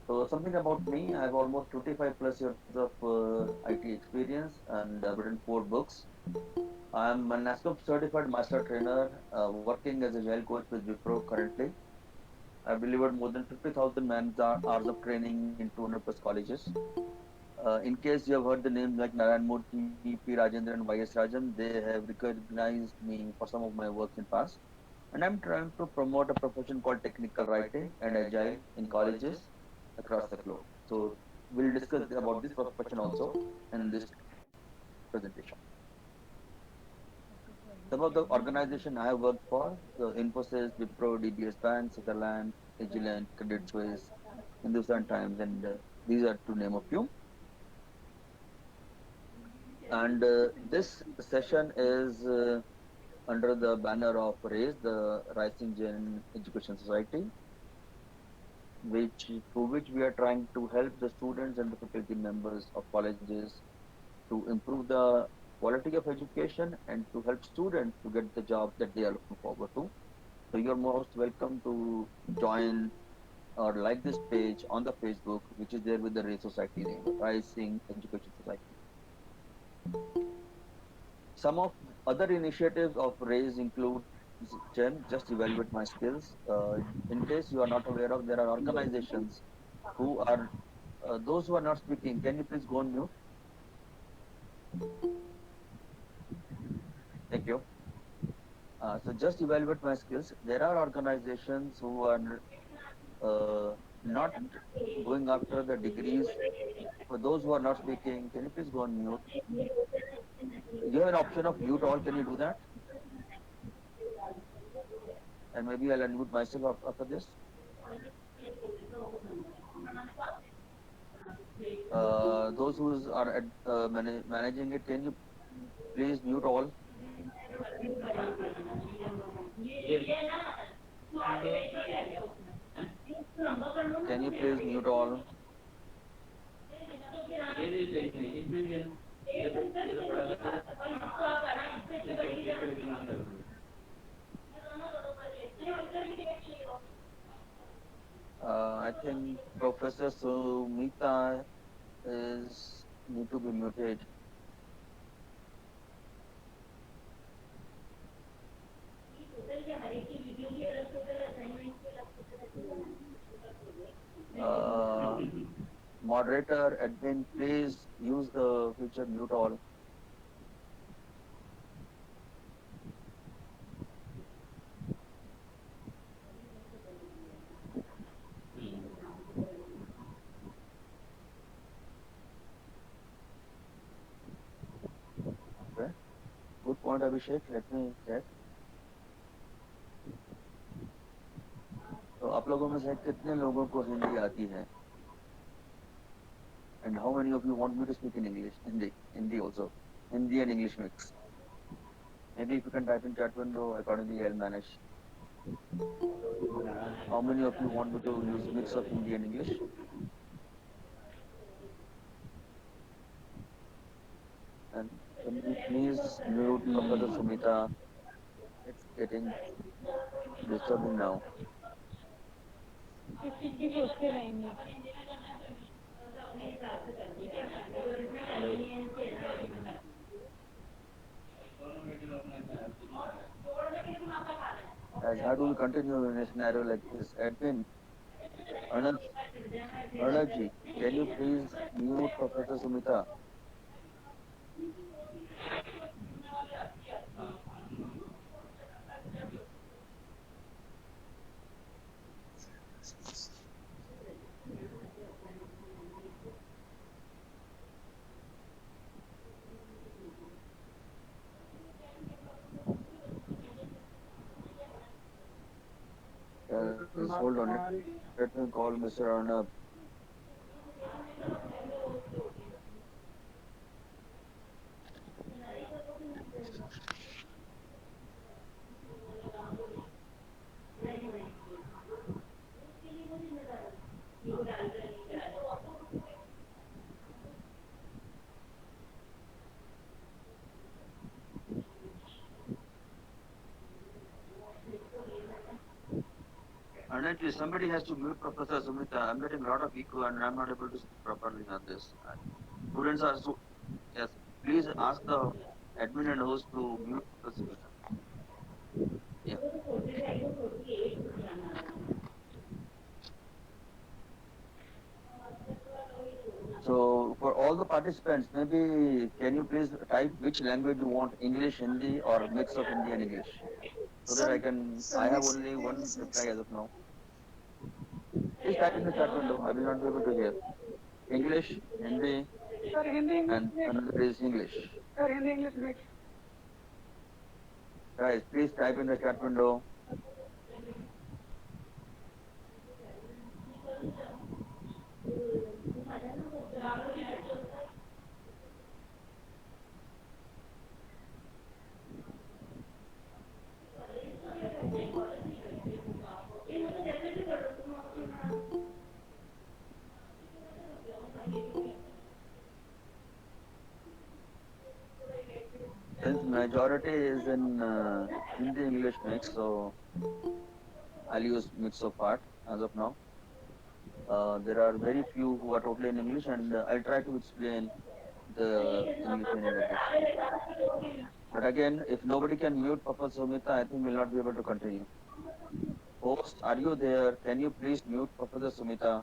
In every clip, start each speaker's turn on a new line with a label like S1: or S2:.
S1: So something about me, I have almost 25 plus years of IT experience and I've written 4 books. I'm an NASCOP certified master trainer working as a agile coach with Wipro currently. I've delivered more than 50,000 hours of training in 200 plus colleges. In case you have heard the names like Narayan Murthy, P. Rajendran, Y.S. Rajan, they have recognized me for some of my works in past. And I'm trying to promote a profession called technical writing and agile in colleges across the globe. So we'll discuss about this profession also in this presentation. Some of the organization I have worked for, Infosys, Wipro, DBS Bank, Sutherland, Agilent, Credit Suisse, Hindustan Times, and these are to name a few. And this session is under the banner of RAISE, the Rising Gen Education Society, which through which we are trying to help the students and the faculty members of colleges to improve the quality of education and to help students to get the job that they are looking forward to. So you're most welcome to join or like this page on the Facebook, which is there with the RAISE Society name, Rising Education Society. Some of other initiatives of RAISE include GEM, just evaluate my skills. In case you are not aware of, there are organizations who are those who are not speaking. Can you please go on mute? Thank you. So just evaluate my skills. There are organizations who are not going after the degrees. For those who are not speaking, can you please go on mute? You have an option of mute all. Can you do that? And maybe I'll unmute myself after this. Those who are managing it, can you please mute all? Can you please mute all? I think Professor Sumita is need to be muted. Uh, Moderator, admin, please use the feature mute all. Okay. Good point, Abhishek. Let me check. तो आप लोगों में से कितने लोगों को हिंदी आती है? And how many of you want me to speak in English? Hindi also. Hindi and English mix. Maybe if you can type in chat window, accordingly I'll manage. How many of you want me to use mix of Hindi and English? And can you please mute Professor Sumita? It's getting disturbing now.
S2: किसी सोचते रहेंगे
S1: As how do we continue in a scenario like this? Admin, Arnav, Arnavji, can you please mute Professor Sumita? Just hold on. Let me call Mr. Arnav. Arnav, somebody has to mute Professor Sumita. I'm getting a lot of echo and I'm not able to speak properly on this. Students are so yes. Please ask the admin and host to mute Professor Sumita. Yeah. So for all the participants, maybe can you please type which language you want, English, Hindi, or mix of Hindi and English, so that I have only one reply as of now. Please type in the chat window. I will not be able to hear. English, Hindi, and another is English. Guys, please type in the chat window. Since majority is in Hindi English mix, so I'll use mix of part as of now. There are very few who are totally in English, and I'll try to explain the English meaning of this. But again, if nobody can mute Papa Sumita, I think we'll not be able to continue. Host, are you there? Can you please mute Professor Sumita?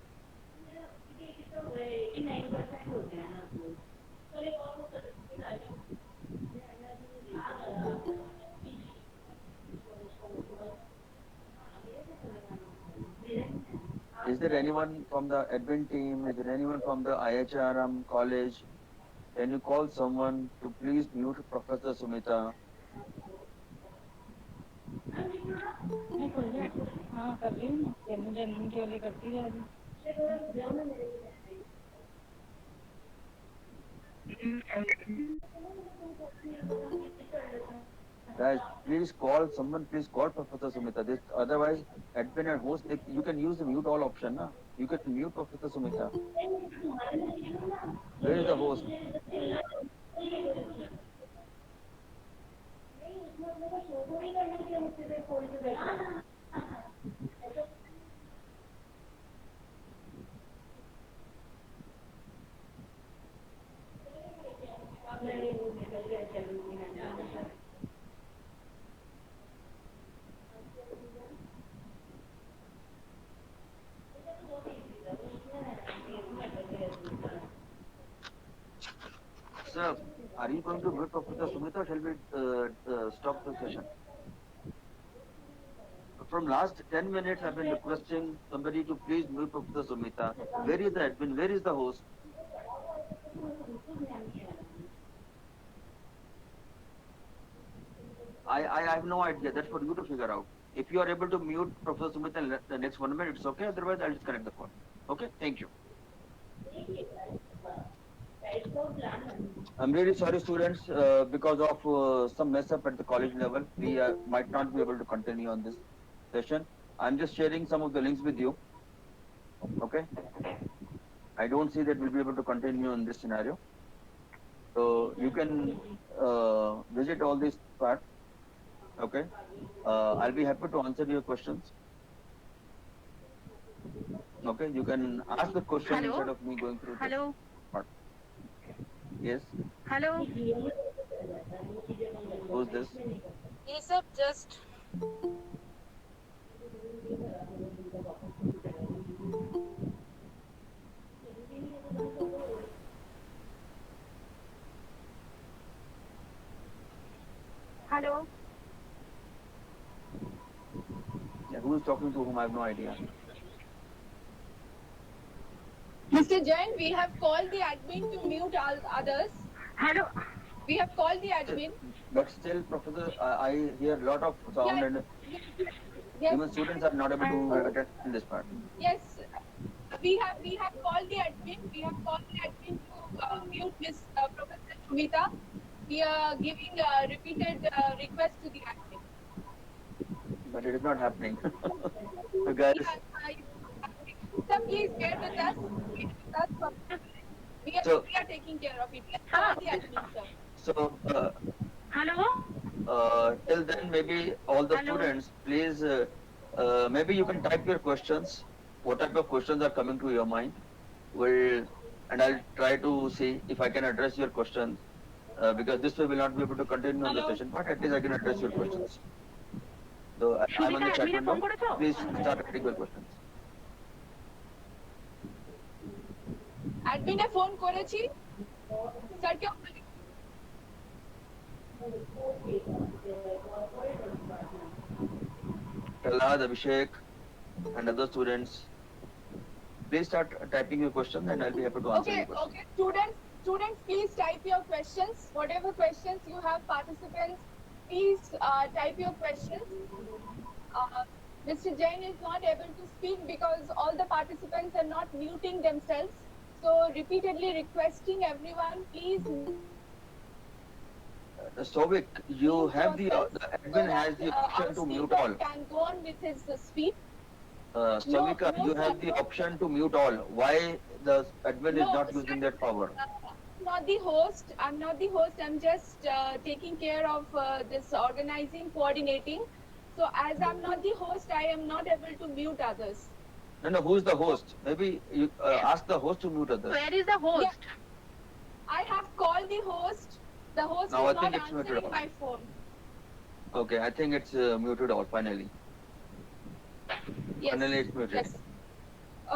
S1: Is there anyone from the admin team? Is there anyone from the IHRM college? Can you call someone to please mute Professor Sumita?
S2: हाँ कर रही हूँ जन्मदिन के लिए करती जा रही
S1: Guys, please call someone. Please call Professor Sumita. This otherwise, admin and host, you can use the mute all option. Na? You can mute Professor Sumita. Where is the host? Sir, are you going to mute Professor Sumita or shall we stop the session? From last 10 minutes, I've been requesting somebody to please mute Professor Sumita. Where is the admin? Where is the host? I have no idea. That's for you to figure out. If you are able to mute Professor Sumita in the next 1 minute, it's okay. Otherwise, I'll disconnect the call. Okay? Thank you. I'm really sorry, students, because of some mess up at the college level. We might not be able to continue on this session. I'm just sharing some of the links with you. Okay? I don't see that we'll be able to continue in this scenario. So you can visit all these parts. Okay? I'll be happy to answer your questions. Okay? You can ask the question instead of me going through this part. Yes?
S3: Hello.
S1: Who's this?
S3: Yes, sir. Just hello.
S1: Yeah, who is talking to whom? I have no idea.
S4: Mr. Jain, we have called the admin to mute all others.
S3: Hello.
S4: We have called the admin.
S1: But still, Professor, I hear a lot of sound and even students are not able to attend this part.
S4: Yes, we have called the admin. We have called the admin to mute Miss Professor Shumita. We are giving repeated request to the admin.
S1: But it is not happening. So guys,
S4: Sir, please bear with us. We are taking care of it. We have called the admin, sir.
S1: so
S3: Hello.
S1: till then, maybe all the students, please Maybe you can type your questions. What type of questions are coming to your mind? Will and I'll try to see if I can address your questions. Because this way we'll not be able to continue on the
S2: Hello.
S1: session, but at least I can address your questions. So I'm on
S3: Subita
S1: the chat
S3: অ্যাডমিনে phone
S1: window.
S3: করেছো?
S1: Please start writing your questions.
S4: অ্যাডমিনে phone করেছি স্যারকে
S1: Prahlad, Abhishek, and other students, please start typing your questions, and I'll be happy to answer your questions.
S4: Okay, students, please type your questions. Whatever questions you have, participants, please type your questions. Mr. Jain is not able to speak because all the participants are not muting themselves. So repeatedly requesting everyone, please
S1: Sovik, you
S4: mute
S1: have the
S4: yourself
S1: admin has the
S4: our
S1: option to mute
S4: speaker
S1: all.
S4: can go on with his speech.
S1: Savika,
S4: no,
S1: you
S4: sir,
S1: have the
S4: no.
S1: option to mute all. Why the admin is
S4: No,
S1: not
S4: sir,
S1: using that power?
S4: I'm not the host. I'm not the host. I'm just taking care of this organizing, coordinating. So as I'm not the host, I am not able to mute others.
S1: No, who's the host? Maybe you ask the host to mute others.
S3: Where is the host?
S4: I have called the host. The host
S1: Now I
S4: is
S1: think
S4: not
S1: it's muted
S4: answering
S1: all.
S4: my phone.
S1: Okay, I think it's muted all finally.
S4: Yes.
S1: Finally, it's muted.
S4: Yes.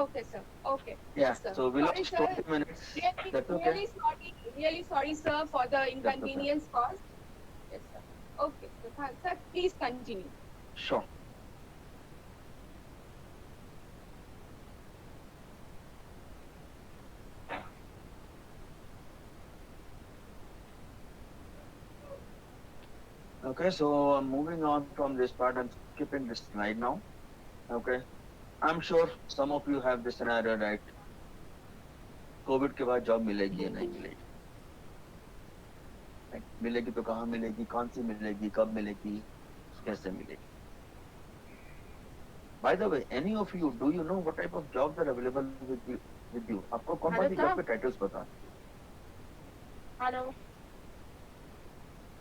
S4: Okay, sir. Okay.
S1: Yeah.
S4: Yes, sir.
S1: So we
S4: Sorry,
S1: lost
S4: sir.
S1: 20 minutes.
S4: Really,
S1: That's okay.
S4: really sorry, sir, for the inconvenience caused. Yes, sir. Okay, sir, please continue.
S1: Sure. Okay, so moving on from this part, I'm skipping this slide now. Okay, I'm sure some of you have this scenario, right? Covid के बाद job मिलेगी या नहीं मिलेगी? मिलेगी तो कहाँ मिलेगी, कौन सी मिलेगी, कब मिलेगी, कैसे मिलेगी? By the way, any of you, do you know what type of jobs are available with you? आपको कौन कौन सी जॉब के टाइटल्स पता है?
S3: Hello.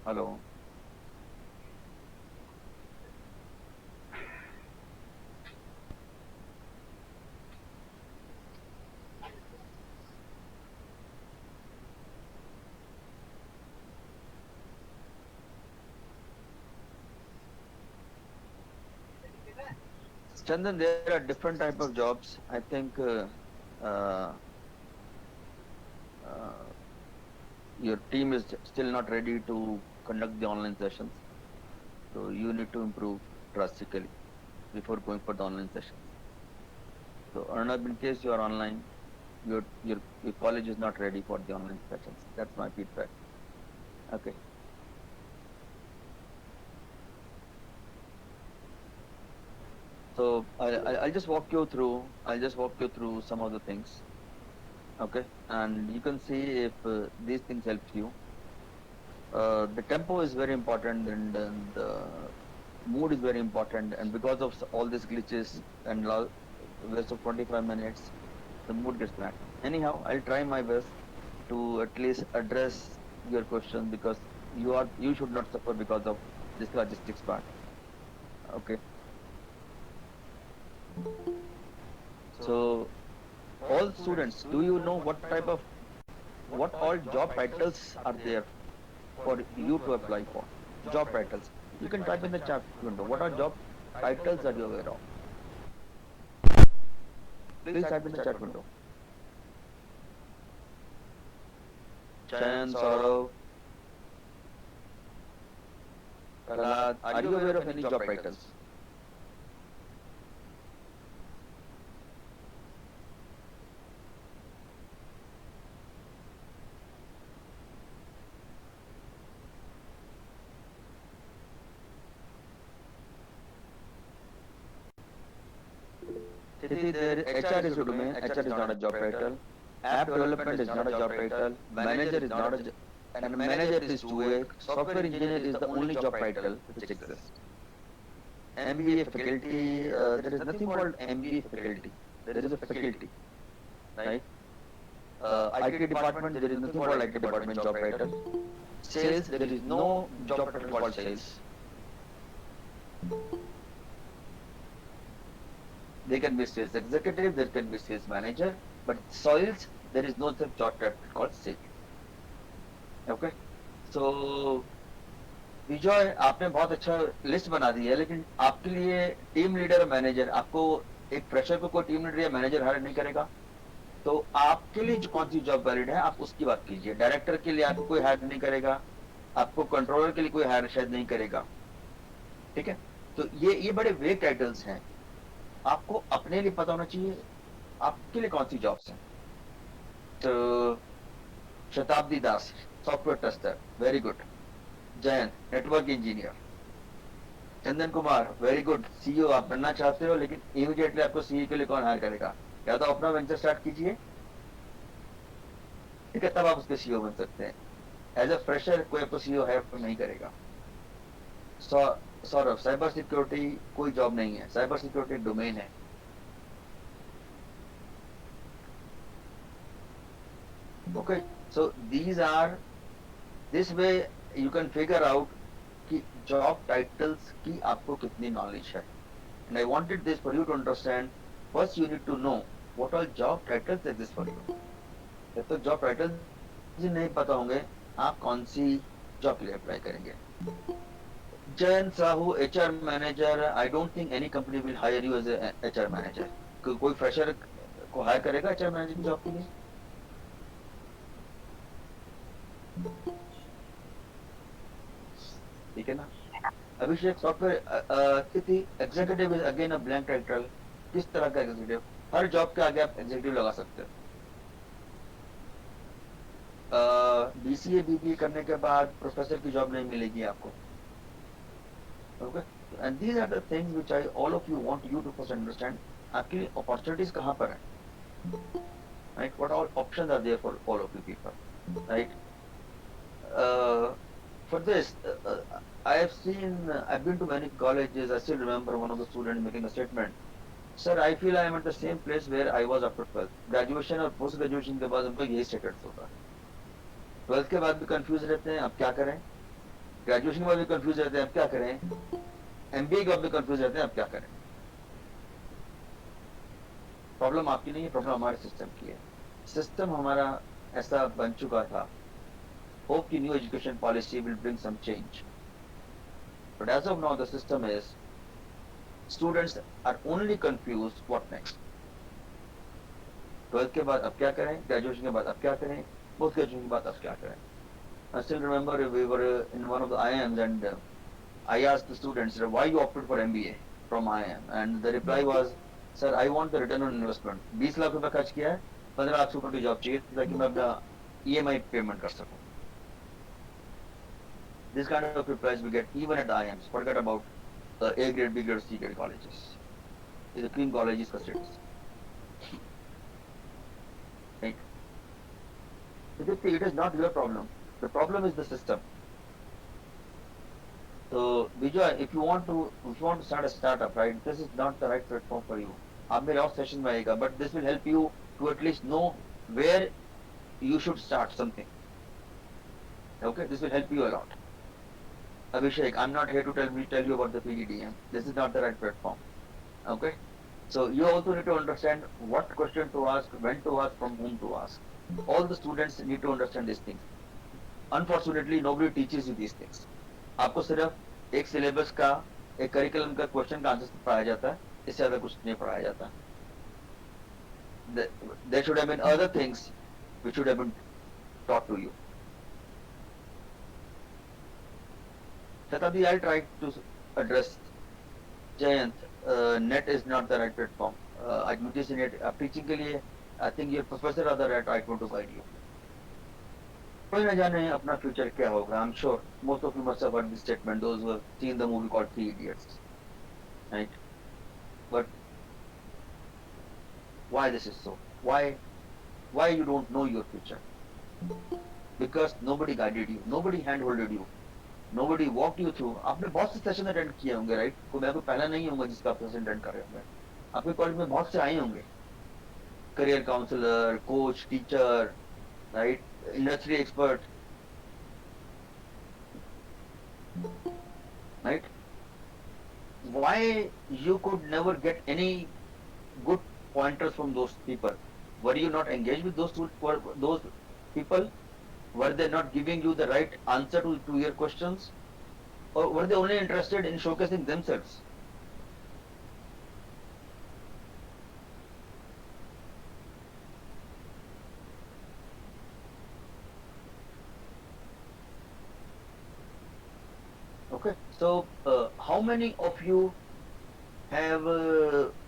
S1: Hello, Chandan, there are different type of jobs. I think uh, your team is still not ready to conduct the online sessions. So you need to improve drastically before going for the online sessions. So Arnab, in case you are online, your college is not ready for the online sessions. That's my feedback. Okay. So I'll just walk you through. I'll just walk you through some of the things. Okay, and you can see if these things help you. The tempo is very important, and the mood is very important. And because of all these glitches and waste of 25 minutes, the mood gets bad. Anyhow, I'll try my best to at least address your question because you should not suffer because of this logistics part. Okay. So all students, do you know what all job titles are there for you to apply for? Job titles. You can type in the chat window. What are job titles are you aware of? Please type in the chat window. Chayan, Saurav, Prahlad, are you aware of any job titles? Titi, there HR is a domain. HR is not a job title. App development is not a job title. Manager is not a and manager is two-way. Software engineer is the only job title which exists. MBA faculty, there is nothing called MBA faculty. There is a faculty, right? IT department, there is nothing called IT department job title. Sales, there is no job title called sales. They can be sales executive, they can be sales manager, but sales, there is no such job title called sales. Okay, so विजय आपने बहुत अच्छा list बना दी है, लेकिन आपके लिए team leader और manager, आपको एक फ्रेशर को कोई टीम लीडर या मैनेजर हायर नहीं करेगा, तो आपके लिए जो कौन सी जॉब वैलिड है आप उसकी बात कीजिए। डायरेक्टर के लिए आपको कोई हायर नहीं करेगा, आपको कंट्रोलर के लिए कोई हायर शायद नहीं करेगा, ठीक है। तो ये बड़े वेग टाइटल्स हैं, आपको अपने लिए पता होना चाहिए आपके लिए कौन सी जॉब्स हैं। तो Shatabdi Das software tester, very good. Jayant network engineer. Chandan Kumar very good, CEO आप बनना चाहते हो, लेकिन इमीडिएटली आपको सीईओ के लिए कौन हायर करेगा? या तो अपना वेंचर स्टार्ट कीजिए, ठीक है, तब आप उसके सीईओ बन सकते हैं। एज अ फ्रेशर कोई आपको सीईओ हायर नहीं करेगा। सौरभ साइबर सिक्योरिटी कोई जॉब नहीं है, साइबर सिक्योरिटी डोमेन है। Okay, so these are, this way you can figure out कि जॉब टाइटल्स की आपको कितनी नॉलेज है। And I wanted this for you to understand, first you need to know what all job titles exist for you. जब तक job titles ही नहीं पता होंगे आप कौन सी जॉब के लिए अप्लाई करेंगे। Jayant Sahu HR manager, I don't think any company will hire you as HR manager. कोई फ्रेशर को हायर करेगा एचआर मैनेजर की जॉब के लिए? ठीक है ना। अभिषेक सॉफ्टवेयर स्थिति executive is again a blank title. किस तरह का एग्जीक्यूटिव? हर जॉब के आगे आप एग्जीक्यूटिव लगा सकते हो। बीसीए बीबीए करने के बाद प्रोफेसर की जॉब नहीं मिलेगी आपको। Okay, and these are the things which I all of you want you to first understand, आपके लिए अपॉर्चुनिटीज कहां पर है, right? What all options are there for all of you people, right? For this, I have seen, I've been to many colleges. I still remember one of the students making a statement. Sir, I feel I am at the same place where I was after 12th. Graduation और post graduation के बाद उनको यही status होता है। 12th के बाद भी कंफ्यूज रहते हैं, अब क्या करें? ग्रेजुएशन के बाद भी कंफ्यूज रहते हैं, अब क्या करें? एमबीए के बाद भी कंफ्यूज रहते हैं, अब क्या करें? प्रॉब्लम आपकी नहीं है, प्रॉब्लम हमारे सिस्टम की है। सिस्टम हमारा ऐसा बन चुका था। Hope the new education policy will bring some change. But as of now, the system is students are only confused what next. 12th के बाद अब क्या करें? Graduation के बाद अब क्या करें? Post graduation के बाद अब क्या करें? I still remember we were in one of the IIMs and I asked the students, why you opted for MBA from IIM? And the reply was, sir, I want the return on investment. 20 lakh रुपए खर्च किया है, 15 लाख रुपए की job चाहिए ताकि मैं अपना EMI पेमेंट कर सकूं। This kind of replies we get even at IIMs. Forget about the A grade, B grade, C grade colleges. It's the cream colleges for status. Right? It is not your problem. The problem is the system. So Vijay, if you want to start a startup, right? This is not the right platform for you. आप मेरे और session में आएगा, but this will help you to at least know where you should start something. Okay, this will help you a lot. Abhishek, I'm not here to tell you about the PDDM. This is not the right platform. Okay? So you also need to understand what question to ask, when to ask, from whom to ask. All the students need to understand these things. Unfortunately, nobody teaches you these things. आपको सिर्फ एक syllabus का, एक curriculum का question का answer पढ़ाया जाता है, इससे ज़्यादा कुछ नहीं पढ़ाया जाता। There should have been other things which should have been taught to you. Shatabdi, I'll try to address Jayant. Net is not the right platform. Activities in it, teaching के लिए, I think your professor are the right one to guide you. कोई न जाने अपना future क्या होगा। I'm sure most of you must have heard this statement. Those who have seen the movie called Three Idiots, right? But why this is so? Why you don't know your future? Because nobody guided you, nobody handholded you. Nobody walked you through. आपने बहुत से session attend किए होंगे, right? मैं कोई पहला नहीं होगा जिसका आप सेशन अटेंड कर रहे होंगे। आपके कॉलेज में बहुत से आए होंगे, career counsellor, coach, teacher, right, industry expert, right? Why you could never get any good pointers from those people? Were you not engaged with those people? Were they not giving you the right answer to your questions? Or were they only interested in showcasing themselves? Okay, so how many of you have,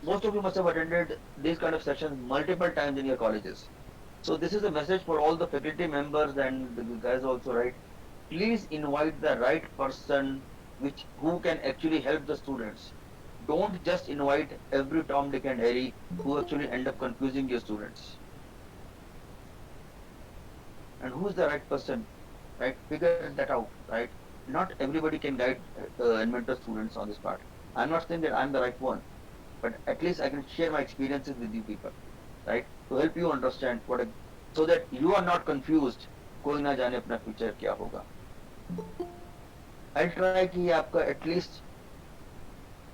S1: most of you must have attended these kind of sessions multiple times in your colleges. So this is a message for all the faculty members and the guys also, right? Please invite the right person who can actually help the students. Don't just invite every Tom, Dick and Harry who actually end up confusing your students. And who's the right person, right? Figure that out, right? Not everybody can guide and mentor students on this part. I'm not saying that I'm the right one, but at least I can share my experiences with you people, right? To help you understand so that you are not confused. कोई ना जाने अपना future क्या होगा. I'll try कि आपका at least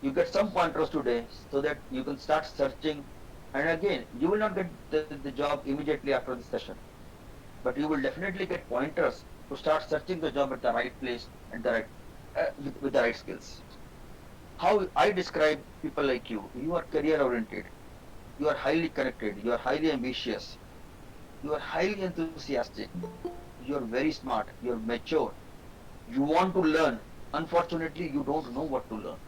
S1: you get some pointers today so that you can start searching. And again, you will not get the job immediately after the session, but you will definitely get pointers to start searching the job at the right place and the right with the right skills. How I describe people like you are career oriented, you are highly connected, you are highly ambitious, you are highly enthusiastic, you are very smart, you are mature, you want to learn. Unfortunately, you don't know what to learn.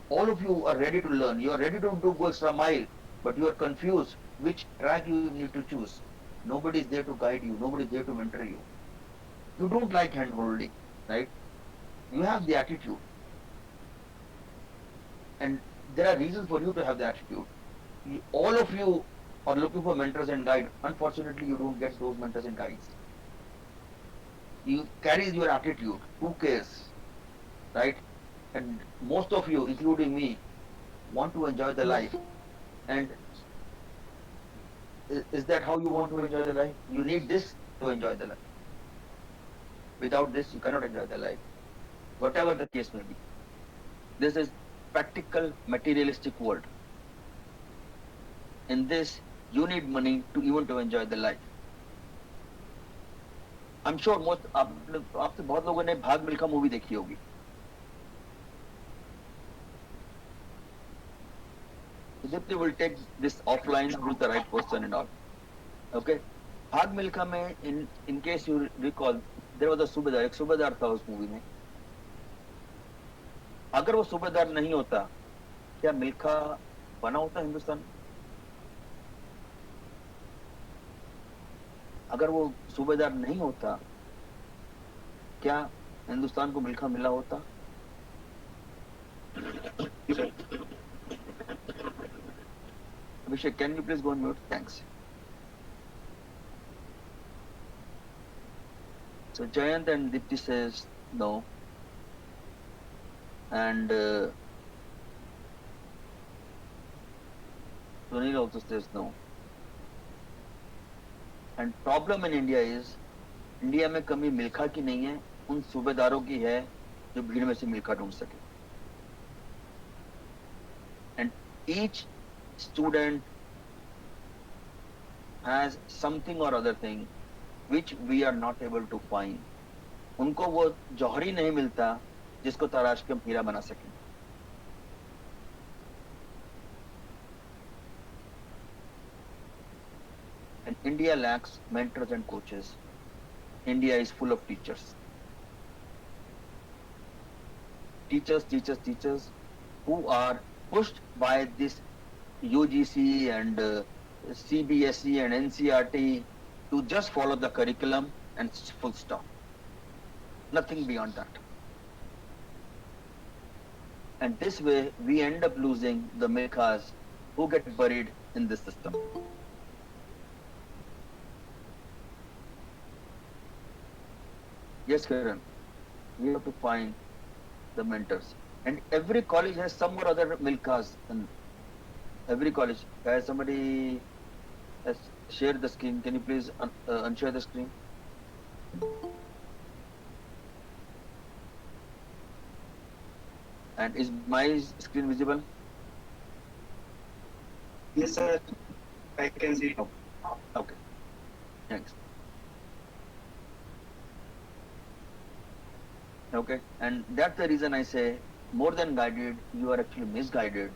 S1: All of you are ready to learn, you are ready to go extra mile, but you are confused which track you need to choose. Nobody is there to guide you, nobody is there to mentor you. You don't like hand holding, right? You have the attitude, and there are reasons for you to have the attitude. All of you are looking for mentors and guide. Unfortunately, you don't get those mentors and guides. You carry your attitude. Who cares, right? And most of you, including me, want to enjoy the life. And is that how you want to enjoy the life? You need this to enjoy the life. Without this, you cannot enjoy the life, whatever the case may be. This is practical, materialistic world. In this, you need money to even to enjoy the life. I'm sure most आपसे बहुत लोगों ने भाग Milkha movie देखी होगी. Dipti will take this offline, who's the right person and all. Okay. भाग मिल्खा में in case you recall, there was a सूबेदार, एक सूबेदार था उस मूवी में. अगर वो सूबेदार नहीं होता, क्या मिल्खा बना होता हिंदुस्तान? अगर वो सूबेदार नहीं होता, क्या हिंदुस्तान को मिल्खा मिला होता? Abhishek, can you please go on mute? Thanks. So Jayant and Dipti says no, and Sunil also says no. And problem in India is, India में कमी मिल्खा की नहीं है, उन सूबेदारों की है जो भीड़ में से मिल्खा ढूंढ सके. And each student has something or other thing which we are not able to find. उनको वो जौहरी नहीं मिलता जिसको तराश के हम हीरा बना सकें. And India lacks mentors and coaches. India is full of teachers. Teachers who are pushed by this UGC and CBSE and NCRT to just follow the curriculum and full stop. Nothing beyond that. And this way, we end up losing the milkhas who get buried in this system. Yes, Kiran, we have to find the mentors. And every college has some or other milkhas. And every college, has somebody has shared the screen. Can you please unshare the screen? And is my screen visible?
S5: Yes, sir. I can see.
S1: Okay, thanks. Okay, and that's the reason I say more than guided, you are actually misguided,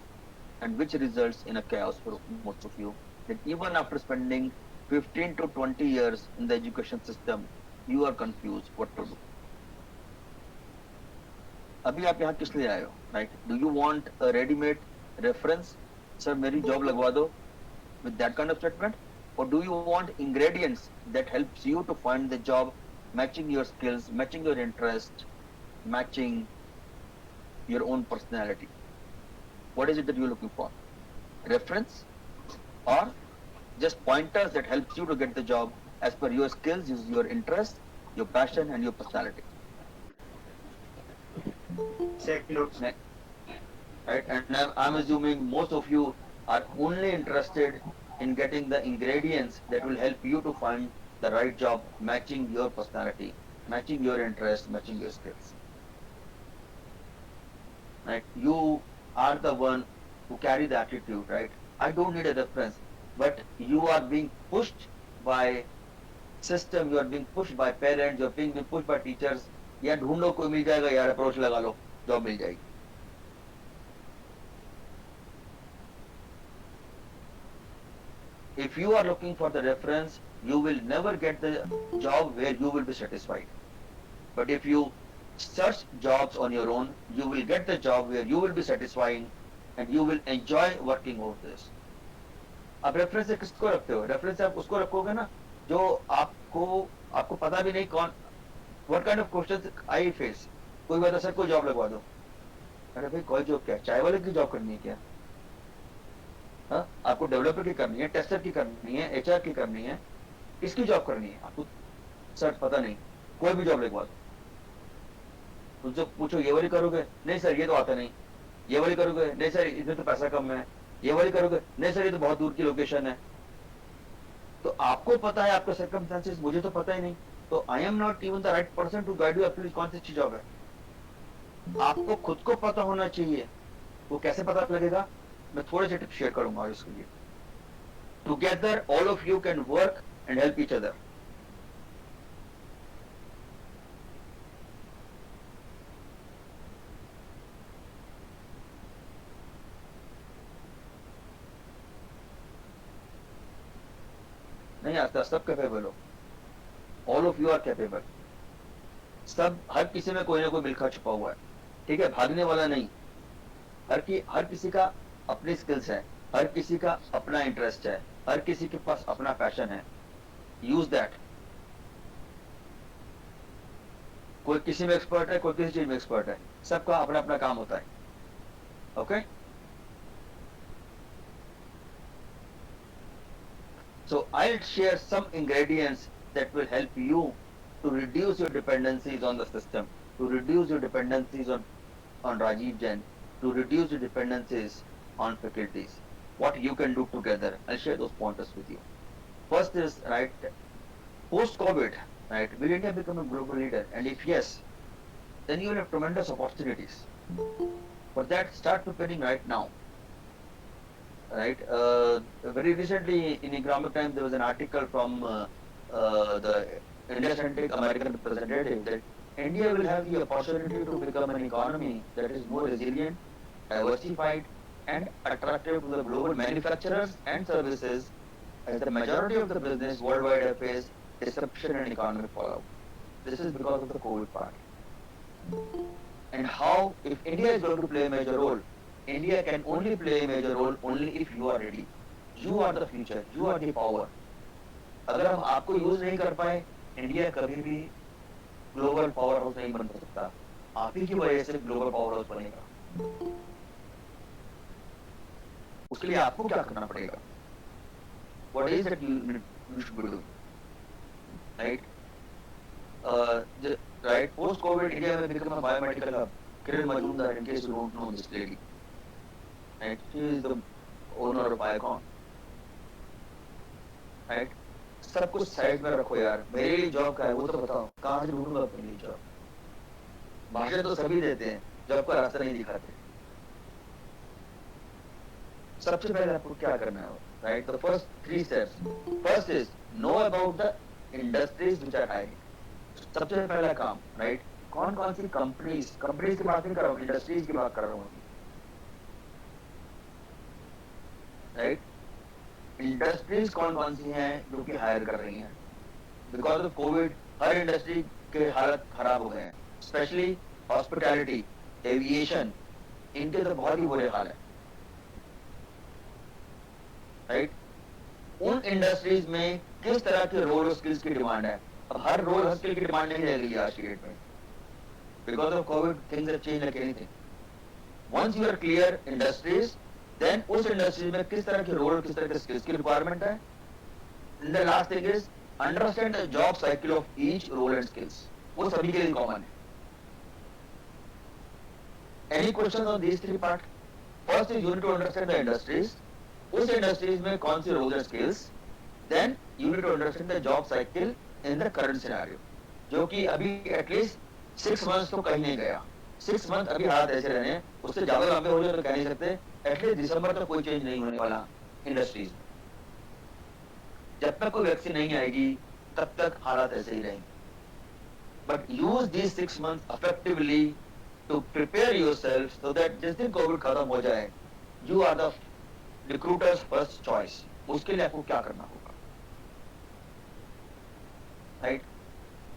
S1: and which results in a chaos for most of you. That even after spending 15 to 20 years in the education system, you are confused what to do. अभी आप यहाँ किस लिए आए हो, right? Do you want a ready-made reference? Sir मेरी job लगवा दो with that kind of statement, or do you want ingredients that helps you to find the job matching your skills, matching your interest, matching your own personality? What is it that you're looking for? Reference or just pointers that helps you to get the job as per your skills, your interest, your passion, and your personality.
S5: Check notes.
S1: Right? And I'm assuming most of you are only interested in getting the ingredients that will help you to find the right job matching your personality, matching your interest, matching your skills. Right? You are the one who carry the attitude, right? I don't need a reference, but you are being pushed by system, you are being pushed by parents, you are being pushed by teachers. यार ढूंढो कोई मिल जाएगा यार, approach लगा लो, job मिल जाएगी. If you are looking for the reference, you will never get the job where you will be satisfied. But if you search jobs on your own, you will get the job where you will be satisfying and you will enjoy working over this. आप reference से किसको रखते हो? Reference से आप उसको रखोगे ना जो आपको आपको पता भी नहीं कौन. What kind of questions I face. कोई बता सर कोई जॉब लगवा दो. अरे भाई कोई जॉब क्या, चाय वाले की जॉब करनी है क्या? हाँ, आपको डेवलपर की करनी है, टेस्टर की करनी है, एचआर की करनी है, किसकी जॉब करनी है आपको? सर पता नहीं, कोई भी जॉब लगवा दो. उनसे पूछो ये वाली करोगे? नहीं सर ये तो आता नहीं. ये वाली करोगे? नहीं सर इसमें तो पैसा कम है. ये वाली करोगे? नहीं सर ये तो बहुत दूर की लोकेशन है. तो आपको पता है आपका सर्कमस्टेंसेस, मुझे तो पता ही नहीं. तो I am not even the right person to guide you actually कौन सी अच्छी जॉब है. आपको खुद को पता होना चाहिए. वो कैसे पता लगेगा? मैं थोड़े से टिप्स शेयर करूंगा इसके लिए. Together all of you can work and help each other. नहीं आता, सब कैपेबल हो. All of you are capable. सब, हर किसी में कोई ना कोई मिलखा छुपा हुआ है. ठीक है, भागने वाला नहीं. हर किसी का अपनी स्किल्स है, हर किसी का अपना इंटरेस्ट है, हर किसी के पास अपना पैशन है. Use that. कोई किसी में एक्सपर्ट है, कोई किसी चीज में एक्सपर्ट है. सबका अपना अपना काम होता है. Okay. So I'll share some ingredients that will help you to reduce your dependencies on the system, to reduce your dependencies on Rajiv Jain, to reduce your dependencies on faculties. What you can do together, I'll share those pointers with you. First is, right, post-COVID, right, will India become a global leader? And if yes, then you will have tremendous opportunities. For that, start preparing right now. Right, very recently in Economic Times there was an article from the Indo-Centric American representative that India will have the opportunity to become an economy that is more resilient, diversified, and attractive to the global manufacturers and services, as the majority of the business worldwide have faced disruption and economic fallout. This is because of the COVID part. And how, if India is going to play a major role, India can only play a major role only if you are ready. You are the future. You are the power. अगर हम आपको use नहीं कर पाए, India कभी भी global power house नहीं बन सकता. आप ही की वजह से ग्लोबल पावर हाउस बनेगा. उसके लिए आपको क्या करना पड़ेगा? What is that you should be doing? Right? Right. Post COVID, India will become a biomedical hub. Kiran Majumdar, in case you don't know this lady. Right? She is the owner of Biocon. Right? सब कुछ side में रखो यार. मेरे लिए job का है वो तो बताओ, कहाँ से ढूंढूंगा अपने लिए जॉब? भाषण तो सभी देते हैं, जॉब का रास्ता नहीं दिखाते. सबसे पहले आपको क्या करना है, right? The first 3 steps. First is know about the industries which are hiring. सबसे पहला काम, राइट? कौन कौन सी कंपनीज की बात नहीं कर रहा हूँ, इंडस्ट्रीज की बात कर रहा हूँ, राइट? इंडस्ट्रीज कौन कौन सी हैं जो कि हायर कर रही हैं. Because of Covid her industry के हालत खराब हो गए हैं, स्पेशली हॉस्पिटैलिटी, एविएशन, इनके तो बहुत ही बुरे हाल है, राइट? उन इंडस्ट्रीज में किस तरह के रोल और स्किल्स की डिमांड है. अब हर रोल हर स्किल की डिमांड नहीं रहेगी आज की डेट में. Because of covid things have changed like anything. Once you are clear industries, then उस इंडस्ट्री में किस तरह के रोल, किस तरह के स्किल्स की रिक्वायरमेंट है. And the last thing is understand the job cycle of each role and skills. वो सभी के लिए कॉमन है. Any question on these 3 part? First is you need to understand the industries. उस इंडस्ट्रीज में कौन सी role and skills. Then you need to understand the job cycle in the current scenario, जो कि अभी एटलीस्ट 6 मंथ्स तो कहीं नहीं गया. 6 मंथ अभी हालात ऐसे रहने हैं. उससे ज्यादा लंबे हो जाए तो कह नहीं सकते. एटलीस्ट दिसंबर तक कोई चेंज नहीं होने वाला इंडस्ट्रीज में. जब तक कोई वैक्सीन नहीं आएगी तब तक हालात ऐसे ही रहेंगे. But use these 6 months effectively to prepare yourself so that जिस दिन कोविड खत्म हो जाए, you are the recruiter's first choice. उसके लिए आपको क्या करना होगा, right?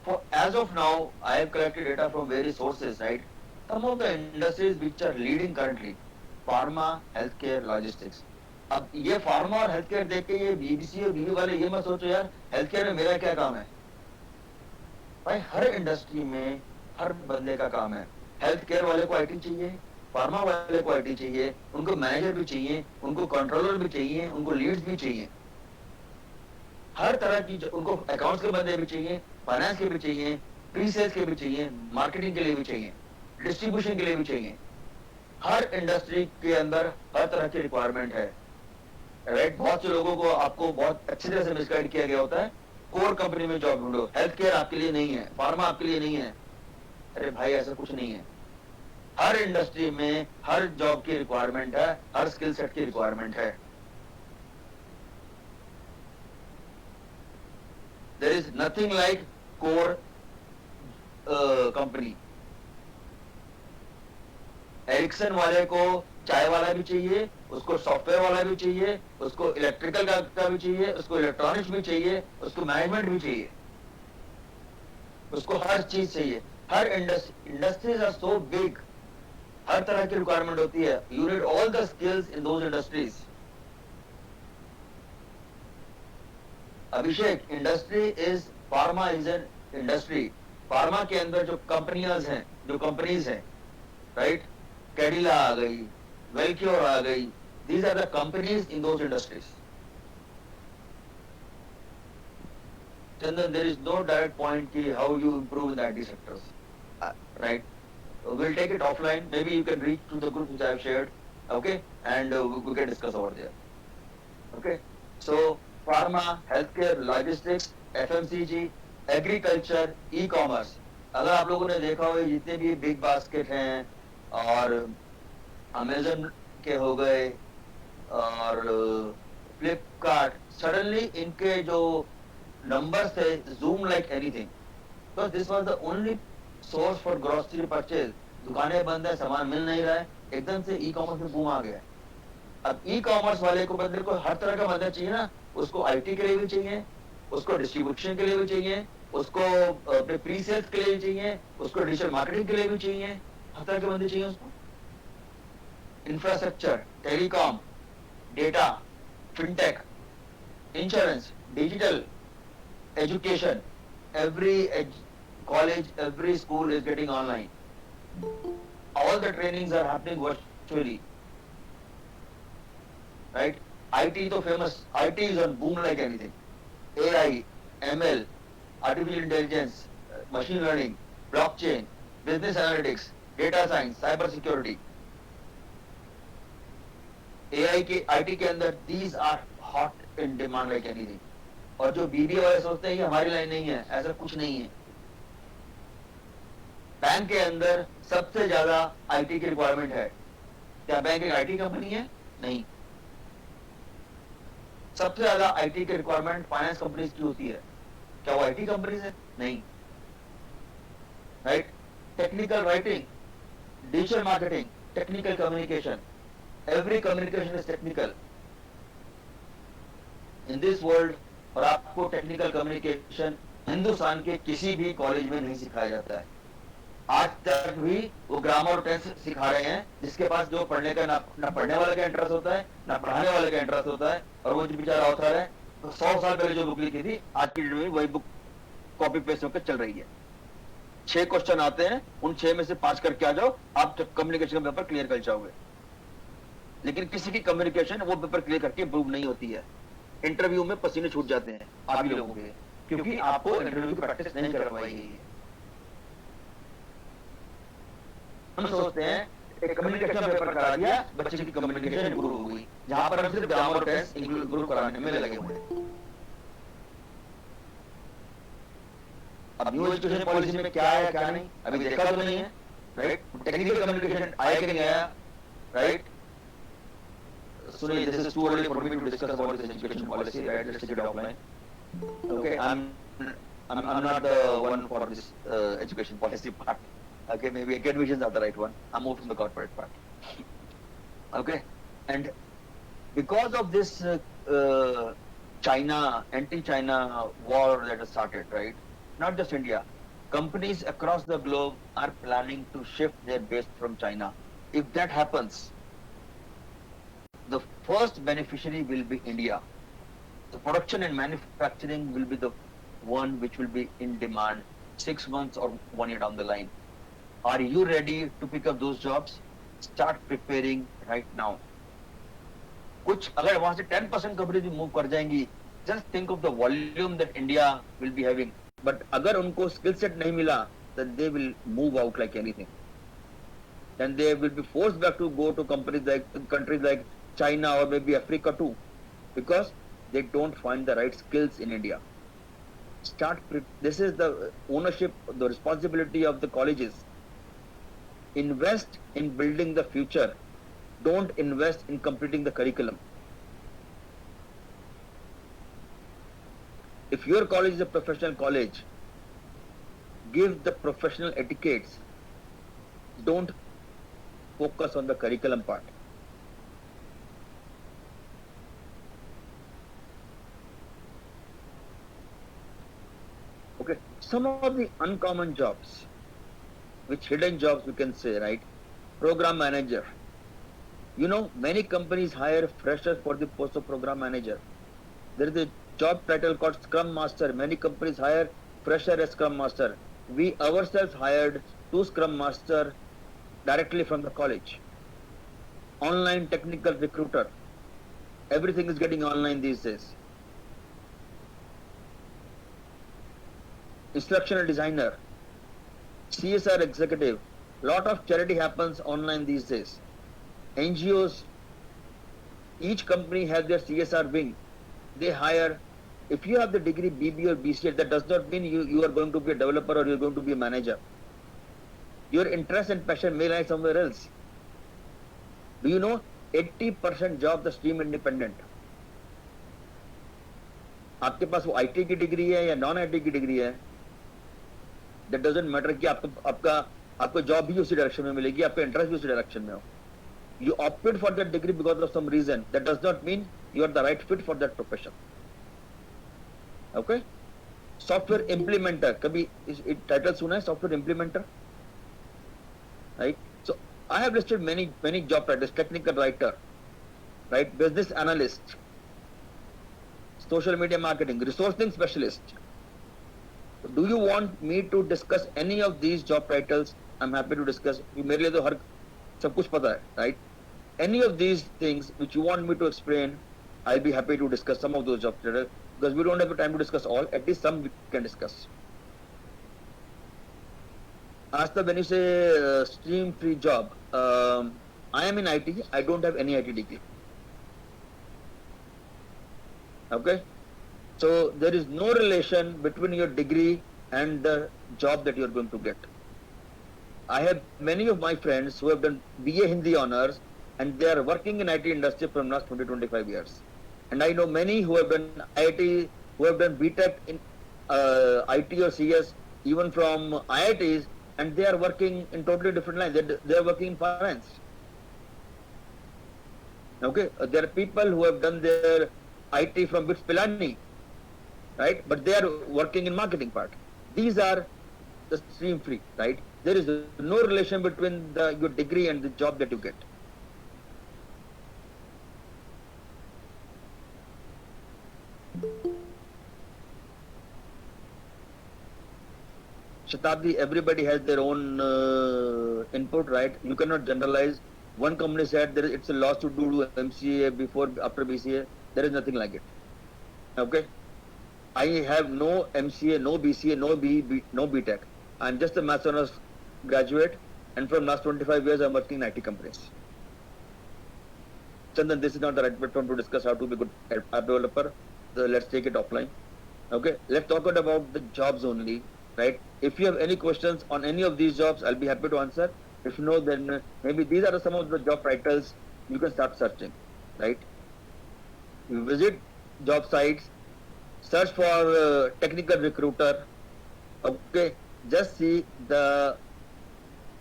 S1: For as of now, I have collected data from various sources, right? Some of the industries which are leading currently, pharma, healthcare, logistics. अब ये फार्मा और health care देख के ये बीबीसी और बीबी वाले ये मत सोचो यार हेल्थ केयर में मेरा क्या काम है. भाई हर इंडस्ट्री में हर बंदे का काम है. हेल्थ केयर वाले को आईटी चाहिए, फार्मा वाले को आईटी चाहिए, उनको मैनेजर भी चाहिए, उनको कंट्रोलर भी चाहिए, उनको लीड्स भी चाहिए. हर तरह की उनको अकाउंट्स के बंदे भी चाहिए, फाइनेंस के भी चाहिए, प्री सेल्स के भी चाहिए, मार्केटिंग के लिए भी चाहिए, डिस्ट्रीब्यूशन के लिए भी चाहिए. हर इंडस्ट्री के अंदर हर तरह की रिक्वायरमेंट है, राइट? बहुत से लोगों को आपको बहुत अच्छी तरह से मिसगाइड किया गया होता है. कोर कंपनी में जॉब ढूंढो, हेल्थ केयर आपके लिए नहीं है, फार्मा आपके लिए नहीं है. अरे भाई ऐसा कुछ नहीं है. हर इंडस्ट्री में हर जॉब की रिक्वायरमेंट है, हर स्किल सेट की रिक्वायरमेंट है. There is nothing like core company. Ericsson वाले को चाय वाला भी चाहिए, उसको सॉफ्टवेयर वाला भी चाहिए, उसको इलेक्ट्रिकल का भी चाहिए, उसको इलेक्ट्रॉनिक्स भी चाहिए, उसको मैनेजमेंट भी चाहिए, उसको हर चीज चाहिए. हर इंडस्ट्रीज आर सो बिग, हर तरह की रिक्वायरमेंट होती है. You need all the skills in those industries. Abhishek, industry is pharma is an industry. Pharma के अंदर जो कंपनीज हैं, राइट? कैडिला आ गई, वेलक्योर आ गई. These are the companies in those industries. Chandan, there is no direct point ki how you improve in the IT sectors, right? We'll take it offline. Maybe you can reach to the group which I have shared, okay? And we can discuss over there. Okay? So, pharma, healthcare, logistics, FMCG, agriculture, e-commerce. अगर आप लोगों ने देखा हो जितने भी big basket हैं और अमेजन के हो गए और फ्लिपकार्ट, सडनली इनके जो नंबर्स थे जूम लाइक एनीथिंग. तो this was the only source for grocery purchase. दुकानें बंद है, सामान मिल नहीं रहा है, एकदम से ई कॉमर्स में बूम आ गया. अब ई कॉमर्स वाले को बंदे को हर तरह का बंदा चाहिए ना. उसको आईटी के लिए भी चाहिए, उसको डिस्ट्रीब्यूशन के लिए भी चाहिए, उसको अपने प्री सेल्स के लिए भी चाहिए, उसको डिजिटल मार्केटिंग के लिए भी चाहिए. हर तरह के बंदे चाहिए उसको. Infrastructure, telecom, data, fintech, insurance, digital, education. Every college, every school is getting online. All the trainings are happening virtually, right? IT तो famous. IT is on boom like anything. AI, ML, artificial intelligence, machine learning, blockchain, business analytics, data science, cyber security. AI के IT के अंदर these are hot in demand like anything. और जो BBA वाले सोचते हैं कि हमारी लाइन नहीं है, ऐसा कुछ नहीं है. बैंक के अंदर सबसे ज्यादा आईटी की रिक्वायरमेंट है. क्या बैंक एक आईटी कंपनी है? नहीं. सबसे ज्यादा आईटी की रिक्वायरमेंट फाइनेंस कंपनीज की होती है. क्या वो आईटी कंपनीज है? नहीं. Right. Technical writing, digital marketing, technical communication, every communication is technical in this world. और आपको टेक्निकल कम्युनिकेशन हिंदुस्तान के किसी भी कॉलेज में नहीं सिखाया जाता है. आज तक भी वो ग्रामर और टेंस सिखा रहे हैं, जिसके पास जो पढ़ने का ना पढ़ने वाले का इंटरेस्ट होता है, ना पढ़ाने वाले का इंटरेस्ट होता है. और वो जो बेचारा ऑथर है, तो 100 साल पहले जो बुक लिखी थी, आज की डेट में वही बुक कॉपी पेस्ट होकर चल रही है. 6 क्वेश्चन आते हैं, उन 6 में से 5 करके आ जाओ, आप कम्युनिकेशन का पेपर क्लियर कर जाओगे. लेकिन किसी की कम्युनिकेशन वो पेपर क्लियर करके इम्प्रूव नहीं होती है. इंटरव्यू में पसीने छूट जाते हैं आप ही लोगों के, क्योंकि आपको इंटरव्यू की प्रैक्टिस नहीं करवाई गई है. हम सोचते हैं कम्युनिकेशन पेपर करा दिया, बच्चे की कम्युनिकेशन इंप्रूव हो गई, जहां पर हम सिर्फ ग्रामर और टेंस इंप्रूव कराने में लगे हुए हैं. अब न्यू एजुकेशन पॉलिसी में क्या है क्या नहीं अभी देखा तो नहीं है. राइट. टेक्निकल कम्युनिकेशन आया कि नहीं आया. राइट. सुनिए, this is too early for me to discuss about this education policy. Right, let's take it offline. Okay, I'm not the one for this education policy part. Okay, maybe Acad Visions are the right one. I'm more from the corporate part. Okay, and because of this anti-China war that has started, right? Not just India, companies across the globe are planning to shift their base from China. If that happens, the first beneficiary will be India. The production and manufacturing will be the one which will be in demand 6 months or 1 year down the line. Are you ready to pick up those jobs? Start preparing right now. कुछ अगर वहां से 10% companies भी move कर जाएंगी, just think of the volume that India will be having. But अगर उनको skill set नहीं मिला, then they will move out like anything. Then they will be forced back to go to countries like China or maybe Africa too, because they don't find the right skills in India. This is the ownership, the responsibility of the colleges. Invest in building the future. Don't invest in completing the curriculum. If your college is a professional college, give the professional etiquettes. Don't focus on the curriculum part. Okay, some of the uncommon jobs, which hidden jobs we can say, right? Program manager. You know, many companies hire freshers for the post of program manager. There is a job title called Scrum Master. Many companies hire fresher as Scrum Master. We ourselves hired 2 Scrum Master directly from the college. Online technical recruiter. Everything is getting online these days. Instructional designer, CSR executive. Lot of charity happens online these days. NGOs, each company has their CSR wing. They hire, if you have the degree BB or BCA, that does not mean you are going to be a developer or you are going to be a manager. Your interest and passion may lie somewhere else. Do you know 80% job the stream independent? आपके पास वो IT की degree है या non IT की degree है, that doesn't matter कि आपको job भी उसी डायरेक्शन में मिलेगी, आपका इंटरेस्ट भी उसी डायरेक्शन में हो. You opted for that degree because of some reason. That does not mean you are the right fit for that profession. Okay? Software implementer. कभी इस title सुना है? Software implementer. Right? So I have listed many job titles. Technical writer, right? Business analyst, social media marketing, resourcing specialist. Do you want me to discuss any of these job titles? I'm happy to discuss. मेरे लिए तो हर सब कुछ पता है, right? Any of these things which you want me to explain, I'll be happy to discuss some of those job titles, because we don't have the time to discuss all. At least some we can discuss. Asta, when you say stream free job, I am in IT. I don't have any IT degree. Okay, so there is no relation between your degree and the job that you are going to get. I have many of my friends who have done BA Hindi honors and they are working in IT industry from last 20-25 years.
S6: and I know many who have done IIT, who have done BTech in IT or CS, even from IITs, and they are working in totally different lines. They are working in finance. Okay, there are people who have done their IT from BITS Pilani, right? But they are working in marketing part. These are the stream free, right? There is no relation between your degree and the job that you get. Shatabdi, everybody has their own input, right? You cannot generalize. One company said it's a loss to do MCA before, after BCA. There is nothing like it. Okay? I have no MCA, no BCA, no BTech. I'm just a Maths Honours graduate, and from last 25 years I'm working in IT companies. Chandan, this is not the right platform to discuss how to be a good app developer. So let's take it offline. Okay? Let's talk about the jobs only. Right? If you have any questions on any of these jobs, I'll be happy to answer. If no, then maybe these are some of the job titles you can start searching. Right? You visit job sites, search for technical recruiter. Okay, just read the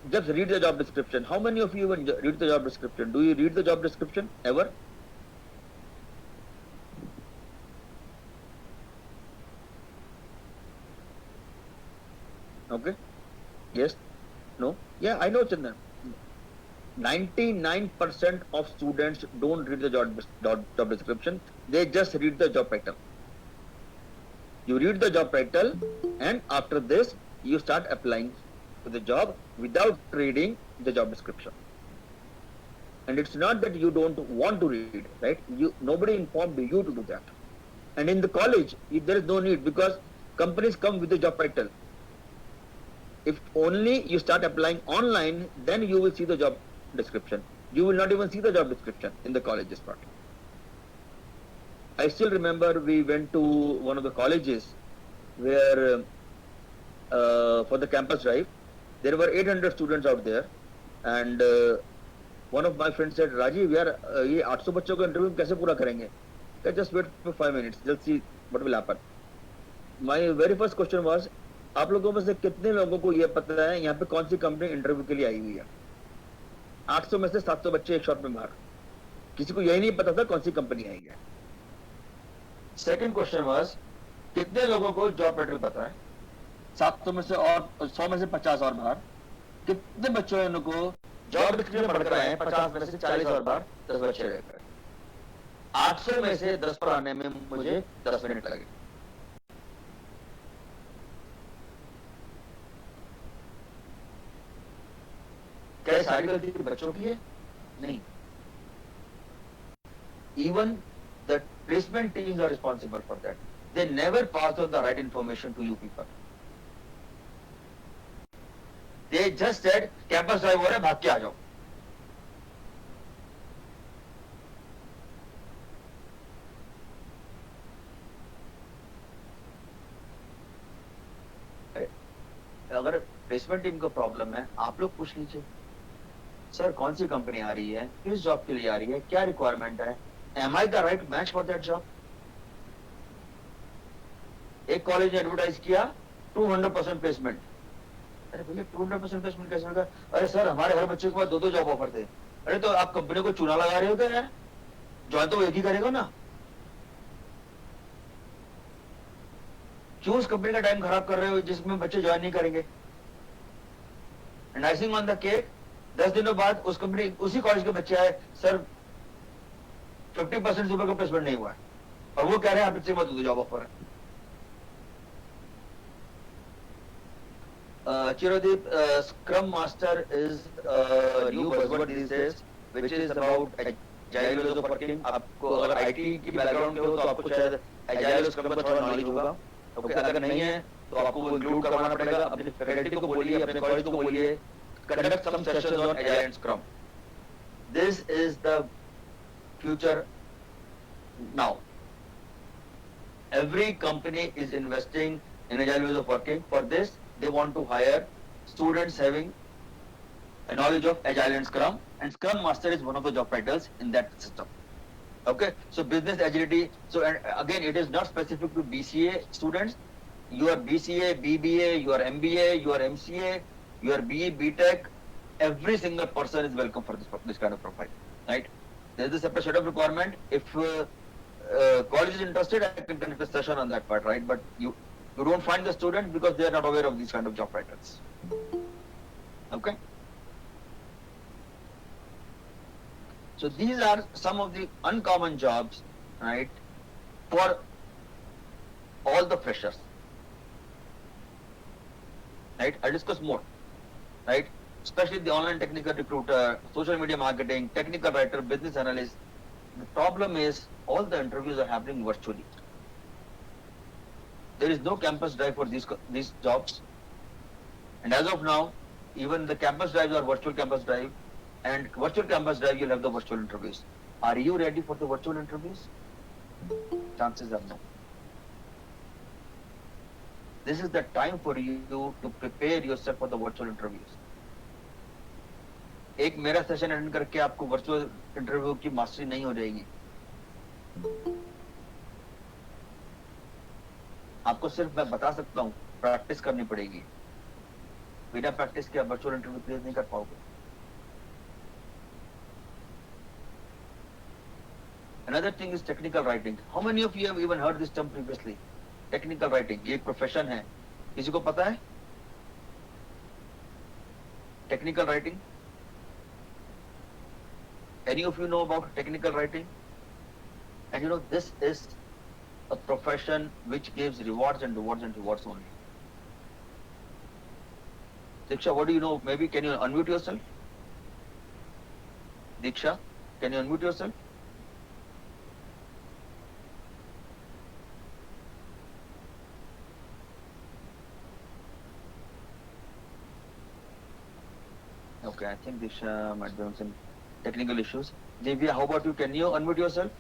S6: job description. How many of you even read the job description? Do you read the job description ever? Okay. Yes. No. Yeah, I know, Chandan. 99% of students don't read the job description. They just read the job title. You read the job title, and after this, you start applying to the job without reading the job description. And it's not that you don't want to read, right? Nobody informed you to do that. And in the college, there is no need, because companies come with the job title. If only you start applying online, then you will see the job description. You will not even see the job description in the colleges part. I still remember we went to one of the colleges where for the campus drive, there were 800 students out there, and one of my friends said, Rajiv, यार ये 800 बच्चों का interview कैसे पूरा करेंगे? Just wait for 5 minutes, just see what will happen. My very first question was, आप लोगों में से कितने लोगों को ये पता है यहाँ पे कौन सी कंपनी इंटरव्यू के लिए आई हुई है? 800 में से 700 बच्चे एक शॉट में बाहर. किसी को यही नहीं पता था कौन सी कंपनी आई है. सेकंड क्वेश्चन वाज, कितने लोगों को जॉब टाइटल पता है? 700 में से और 100 में से 50 और बाहर. कितने बच्चों ने को जॉब डिस्क्रिप्शन पढ़कर आए हैं? 50 में से 40 और बाहर 10 बच्चे रह गए. 800 में से 10 पर आने में मुझे 10 मिनट लगे. क्या सारी गलती बच्चों की है? नहीं. Even the placement teams are responsible for that. They never pass on the right information to you people. They just said, campus drive हो रहा है, भाग के आ जाओ. अगर प्लेसमेंट टीम को प्रॉब्लम है, आप लोग पूछ लीजिए, सर कौन सी कंपनी आ रही है, किस जॉब के लिए आ रही है, क्या रिक्वायरमेंट है, am I the right match for that job. एक कॉलेज ने एडवर्टाइज किया 200% प्लेसमेंट. अरे भैया 200% प्लेसमेंट कैसे होगा? अरे सर हमारे हर बच्चे के पास 2-2 जॉब ऑफर थे. अरे तो आप कंपनी को चूना लगा रहे हो क्या यार? ज्वाइन तो एक ही करेगा ना. क्यों उस कंपनी का टाइम खराब कर रहे हो जिसमें बच्चे ज्वाइन नहीं करेंगे? And icing on the cake, 10 दिनों बाद उस कंपनी उसी कॉलेज के बच्चे आए, सर 50% से ऊपर का प्लेसमेंट नहीं हुआ है, और वो कह रहे हैं आप इससे मत दो जॉब ऑफर है. Chirodeep, Scrum Master is a new buzzword these days, which is about agile ways of working. आपको अगर IT की बैकग्राउंड के हो तो आपको शायद agile और Scrum का थोड़ा नॉलेज होगा. ओके, अगर नहीं है तो आपको वो इंक्लूड करवाना पड़ेगा. अपनी फैकल्टी को बोलिए, अपने कॉलेज को बोलिए, conduct some sessions on agile and Scrum. This is the future now. Every company is investing in agile ways of working. For this, they want to hire students having a knowledge of agile and Scrum, and Scrum Master is one of the job titles in that system. Okay, so business agility. So and again, it is not specific to BCA students. Your BCA, BBA, your MBA, your MCA, your BE, BTech, every single person is welcome for this kind of profile, right? There is a separate set of requirement. If college is interested, I can conduct a session on that part, right? But you don't find the student because they are not aware of these kind of job titles. Okay. So these are some of the uncommon jobs, right, for all the freshers. Right? I'll discuss more. Right? Especially the online technical recruiter, social media marketing, technical writer, business analyst. The problem is all the interviews are happening virtually. There is no campus drive for these jobs. And as of now, even the campus drives are virtual campus drive. And virtual campus drive, you'll have the virtual interviews. Are you ready for the virtual interviews? Chances are no. This is the time for you to prepare yourself for the virtual interviews. एक मेरा session attend करके आपको virtual interview की mastery नहीं हो जाएगी. आपको सिर्फ मैं बता सकता हूँ, प्रैक्टिस करनी पड़ेगी. बिना प्रैक्टिस के आप वर्चुअल इंटरव्यू क्लियर नहीं कर पाओगे. Another thing is technical writing. How many of you have even heard this term previously? Technical writing. ये एक प्रोफेशन है. किसी को पता है? Technical writing. Any of you know about technical writing? And you know, this is a profession which gives rewards and rewards and rewards only. Diksha, what do you know? Maybe can you unmute yourself? Diksha, can you unmute yourself? Okay, I think Diksha might be on some technical issues. Divya, how about you? Can you unmute yourself?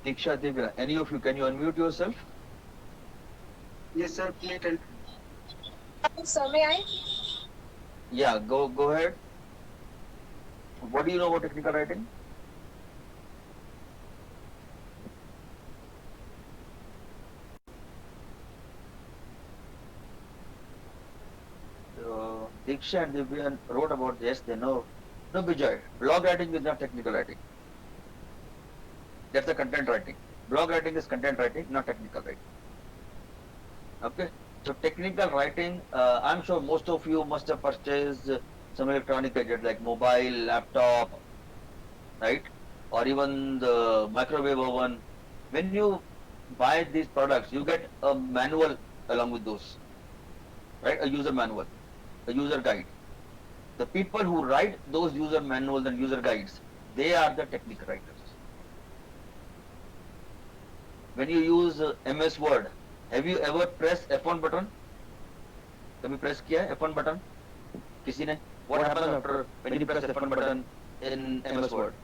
S6: Diksha, Divya, any of you, can you unmute yourself?
S5: Yes, sir. Please tell.
S4: Sir, may I?
S6: Yeah, go ahead. What do you know about technical writing? Diksha and Divya wrote about this, they know. No, Vijay, blog writing is not technical writing. That's the content writing. Blog writing is content writing, not technical writing. Okay, so technical writing, I'm sure most of you must have purchased some electronic gadget like mobile, laptop, right? Or even the microwave oven. When you buy these products, you get a manual along with those, right? A user manual, a user guide. The people who write those user manuals and user guides, they are the technical writers. When you use MS Word, have you ever pressed F1 button? कभी press किया है F1 button? किसी ने? What happens after when you press F1 button in MS Word?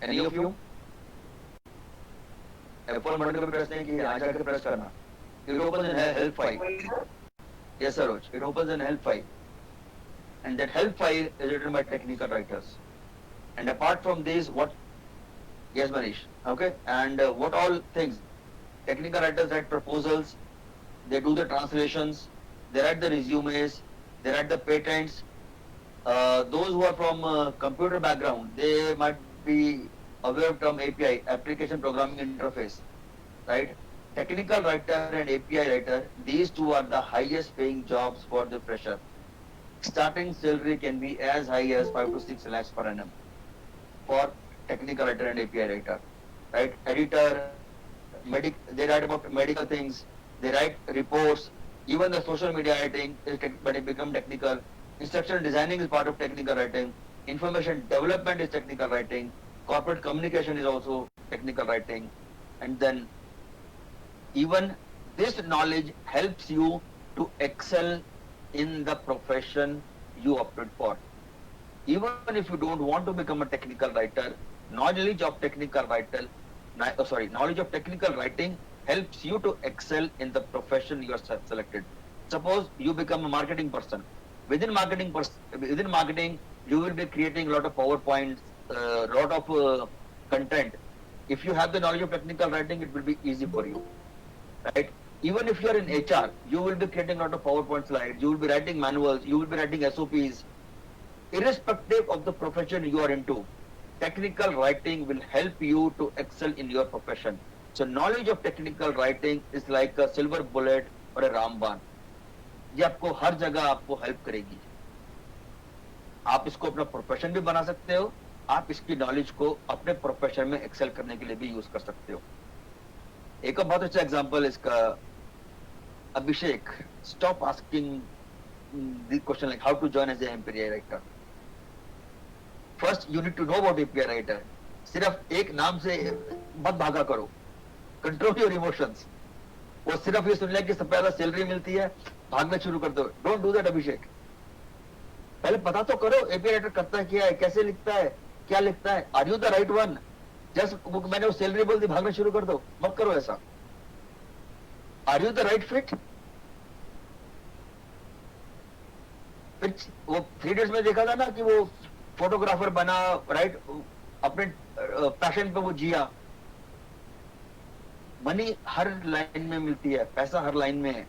S6: Any of you? F1 button कभी press नहीं किया, आज जाकर press करना. It opens an help file. Yes, Saroj. It opens an help file. And that help file is written by technical writers. And apart from these, what? Yes, Manish. Okay. And what all things? Technical writers write proposals. They do the translations. They write the resumes. They write the patents. Those who are from computer background, they might be aware of term API, application programming interface, right? Technical writer and API writer, these two are the highest paying jobs for the fresher. Starting salary can be as high as 5 to 6 lakhs per annum for technical writer and API writer, right? Editor, they write about medical things, they write reports, even the social media writing is but it become technical. Instructional designing is part of technical writing. Information development is technical writing. Corporate communication is also technical writing. And then even this knowledge helps you to excel in the profession you opted for. Even if you don't want to become a technical writer, knowledge of technical writing helps you to excel in the profession you are selected. Suppose you become a marketing person. Within marketing, you will be creating a lot of PowerPoints, lot of content. If you have the knowledge of technical writing, it will be easy for you, right? Even if you are in HR, you will be creating a lot of PowerPoint slides. You will be writing manuals. You will be writing SOPs. Irrespective of the profession you are into, technical writing will help you to excel in your profession. So knowledge of technical writing is like a silver bullet or a रामबाण. ये आपको हर जगह आपको help करेगी. आप इसको अपना profession भी बना सकते हो. आप इसकी नॉलेज को अपने प्रोफेशन में एक्सेल करने के लिए भी यूज कर सकते हो. एक और बहुत अच्छा एग्जांपल इसका, Abhishek, stop asking the question like how to join as a MPI writer. First you need to know about API writer. सिर्फ एक नाम से मत भागा करो. Control your emotions. वो सिर्फ ये सुन लिया कि सबसे ज्यादा सैलरी मिलती है, भागना शुरू कर दो. डोंट डू दैट अभिषेक. पहले पता तो करो एपीआई राइटर करता है क्या है, कैसे लिखता है, क्या लिखता है. Are you the right one? Just मैंने वो सैलरी बोल दी, भागना शुरू कर दो. मत करो ऐसा. Are you the right fit? फिर वो 3 डेज में देखा था ना कि वो फोटोग्राफर बना, राइट, अपने पैशन पे वो जिया. मनी हर लाइन में मिलती है, पैसा हर लाइन में है.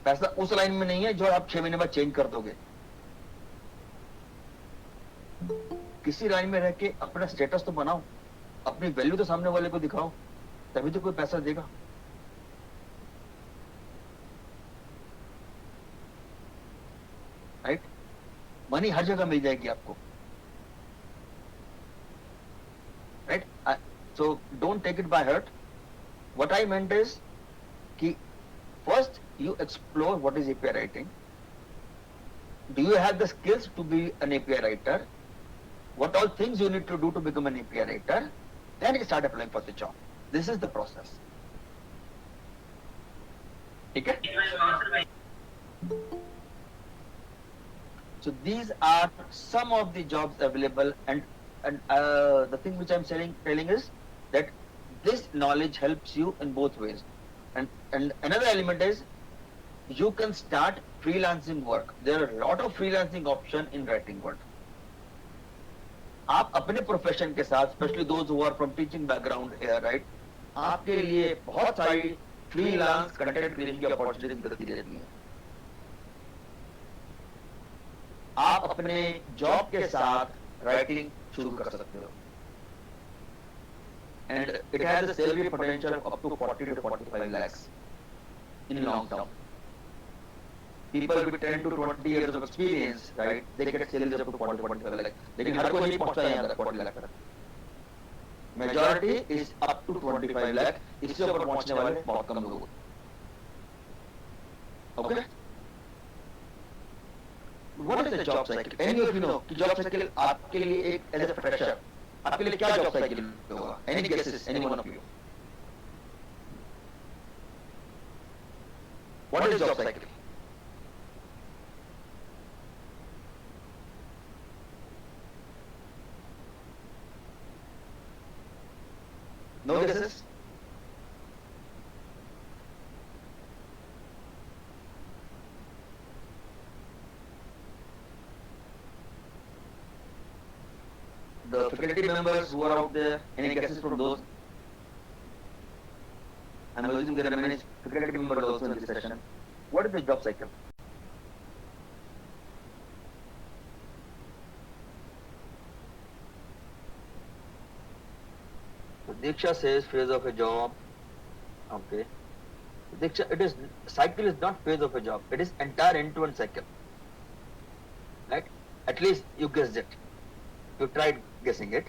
S6: पैसा उस लाइन में नहीं है जो आप 6 महीने बाद चेंज कर दोगे. किसी लाइन में रह के अपना स्टेटस तो बनाओ, अपनी वैल्यू तो सामने वाले को दिखाओ, तभी तो कोई पैसा देगा. राइट? मनी हर जगह मिल जाएगी आपको. Right? So don't take it by heart. What I meant is कि first you explore what is API writing. Do you have the skills to be an API writer? What all things you need to do to become an API writer? Then you start applying for the job. This is the process. ठीक है? So these are some of the jobs available, and the thing which I'm telling is that this knowledge helps you in both ways. And another element is you can start freelancing work. There are a lot of freelancing option in writing work. आप अपने profession के साथ, specially those who are from teaching background here, right, आपके लिए बहुत सारी freelance content creation की opportunity मिलती रहती है. आप अपने जॉब के साथ राइटिंग शुरू कर सकते हो. And it has a salary potential of up to 40 to 45 lakhs in long term. People with 10 to 20 years of experience, right, they get salaries up to 40 to 45 lakhs. लेकिन हर कोई नहीं पहुंचता है यहाँ तक 40 लाख तक. Majority is up to 25 lakh. इससे ऊपर पहुंचने वाले बहुत कम लोग. Okay? What is the job cycle? Any of you know कि job cycle आपके लिए एक as a fresher आपके लिए क्या जॉब साइकिल होगा? Any guesses? Any one of you? What is job cycle? No guesses? The faculty members who are out there, any guesses from those? I'm assuming there are many faculty members also in this session. What is the job cycle? So Diksha says phase of a job. Okay. Diksha, it is cycle is not phase of a job. It is entire end-to-end cycle. Right? At least you guessed it. You tried guessing it.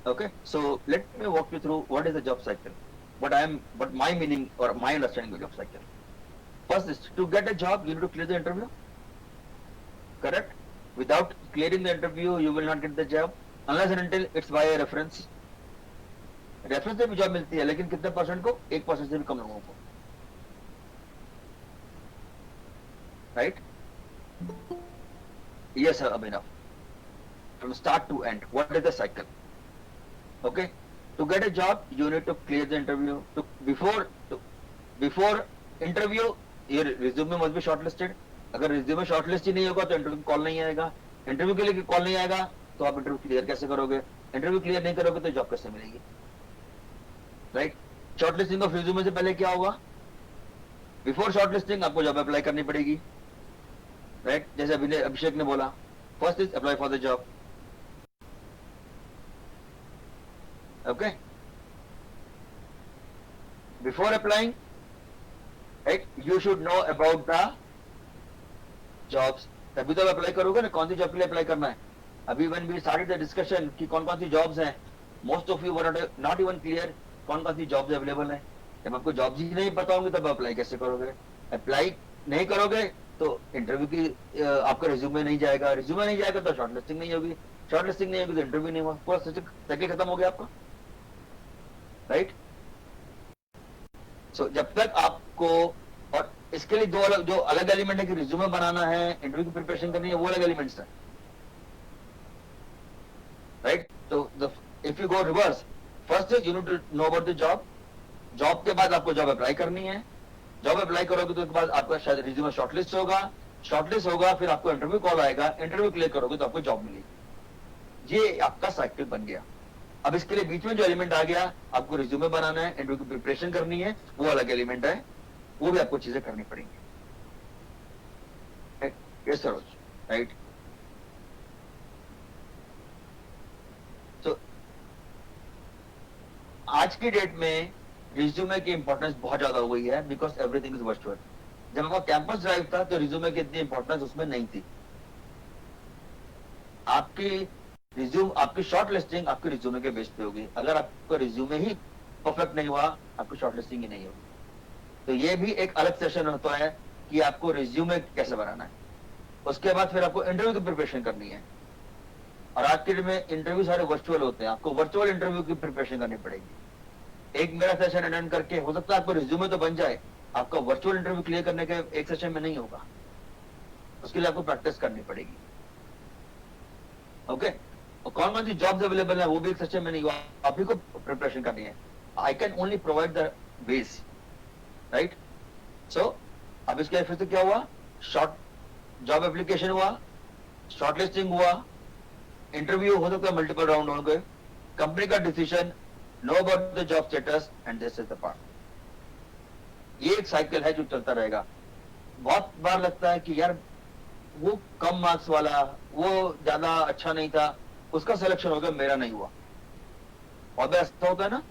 S6: Okay, so let me walk you through what is the job cycle. What my meaning or my understanding of job cycle. First is to get a job, you need to clear the interview. Correct? Without clearing the interview, you will not get the job unless and until it's by a reference. Reference से भी job मिलती है, लेकिन कितने percent को? 1% से भी कम लोगों को. right? Yes, sir, Abhinav. From start to end, what is the cycle? Okay, to get a job, you need to clear the interview. Before interview, your resume must be shortlisted. अगर resume shortlist ही नहीं होगा तो interview call नहीं आएगा. Interview के लिए call नहीं आएगा तो आप इंटरव्यू क्लियर कैसे करोगे? इंटरव्यू क्लियर नहीं करोगे तो जॉब कैसे मिलेगी? राइट? शॉर्टलिस्टिंग ऑफ रिज्यूमे से पहले क्या होगा? बिफोर शॉर्टलिस्टिंग आपको जॉब अप्लाई करनी पड़ेगी. राइट? जैसे अभिषेक ने बोला, first is apply for the job. Okay, before applying, right, you should know about the jobs. तभी तो अप्लाई करोगे ना, कौन सी जॉब के लिए अप्लाई करना है. अभी when we started the discussion कि कौन कौन सी जॉब्स हैं, most of you were not even clear कौन कौन सी जॉब्स अवेलेबल हैं. जब आपको जॉब्स ही नहीं पता होंगे तब अप्लाई कैसे करोगे? अप्लाई नहीं करोगे तो इंटरव्यू की आपका रिज्यूमे नहीं जाएगा. रिज्यूमे नहीं जाएगा तो शॉर्टलिस्टिंग नहीं होगी. शॉर्टलिस्टिंग नहीं होगी तो इंटरव्यू नहीं हुआ. पूरा साइकिल खत्म हो गया आपका. राइट? सो जब तक आपको, और इसके लिए जो अलग एलिमेंट है कि रिज्यूमे बनाना है, इंटरव्यू की प्रिपरेशन करनी है, वो अलग एलिमेंट्स है. राइट? तो if you go reverse, first is you need to know about the job. Job के बाद आपको जॉब अप्लाई करनी है. जॉब अप्लाई करोगे तो उसके बाद आपका शायद रिज्यूमे शॉर्टलिस्ट होगा. शॉर्टलिस्ट होगा, फिर आपको इंटरव्यू कॉल आएगा. इंटरव्यू क्लियर करोगे तो आपको जॉब मिलेगी. ये आपका साइकिल बन गया. अब इसके लिए बीच में जो एलिमेंट आ गया, आपको रिज्यूमे बनाना है, इंटरव्यू की प्रिपरेशन करनी है, वो अलग एलिमेंट है. वो भी आपको चीजें करनी पड़ेंगी. Yes Saroj, right? तो आज की डेट में रिज्यूमे की इंपॉर्टेंस बहुत ज्यादा हो गई है, बिकॉज एवरीथिंग इज वर्चुअल. जब हमारा कैंपस ड्राइव था तो रिज्यूमे की इतनी इंपॉर्टेंस उसमें नहीं थी. आपकी शॉर्ट लिस्टिंग आपके रिज्यूमे के बेस पे होगी. अगर आपका रिज्यूमे ही परफेक्ट नहीं हुआ, आपकी शॉर्ट लिस्टिंग ही नहीं होगी. तो ये भी एक अलग सेशन होता है कि आपको रिज्यूमे कैसे बनाना है. उसके बाद फिर आपको इंटरव्यू की प्रिपरेशन करनी है. और आज के दिन में इंटरव्यू सारे वर्चुअल होते हैं. आपको वर्चुअल इंटरव्यू की प्रिपरेशन करनी पड़ेगी. एक मेरा सेशन अटेंड करके हो सकता है आपको रिज्यूमे तो बन जाए, आपका वर्चुअल इंटरव्यू क्लियर करने के एक सेशन में नहीं होगा. उसके लिए आपको प्रैक्टिस करनी पड़ेगी. ओके? और कौन कौन सी जॉब्स अवेलेबल है वो भी एक सेशन में नहीं हुआ, आप ही को प्रिपरेशन करनी है. I can only provide the base. Right? So अब इसके फिर से क्या हुआ? शॉर्ट जॉब एप्लीकेशन हुआ, शॉर्टलिस्टिंग हुआ, इंटरव्यू हो सकता है मल्टीपल राउंड हो गए, कंपनी का decision, know about the job status, and this is the part. ये एक साइकिल है जो चलता रहेगा. बहुत बार लगता है कि यार वो कम मार्क्स वाला, वो ज्यादा अच्छा नहीं था, उसका सिलेक्शन हो गया, मेरा नहीं हुआ. और ऐसा होता है ना.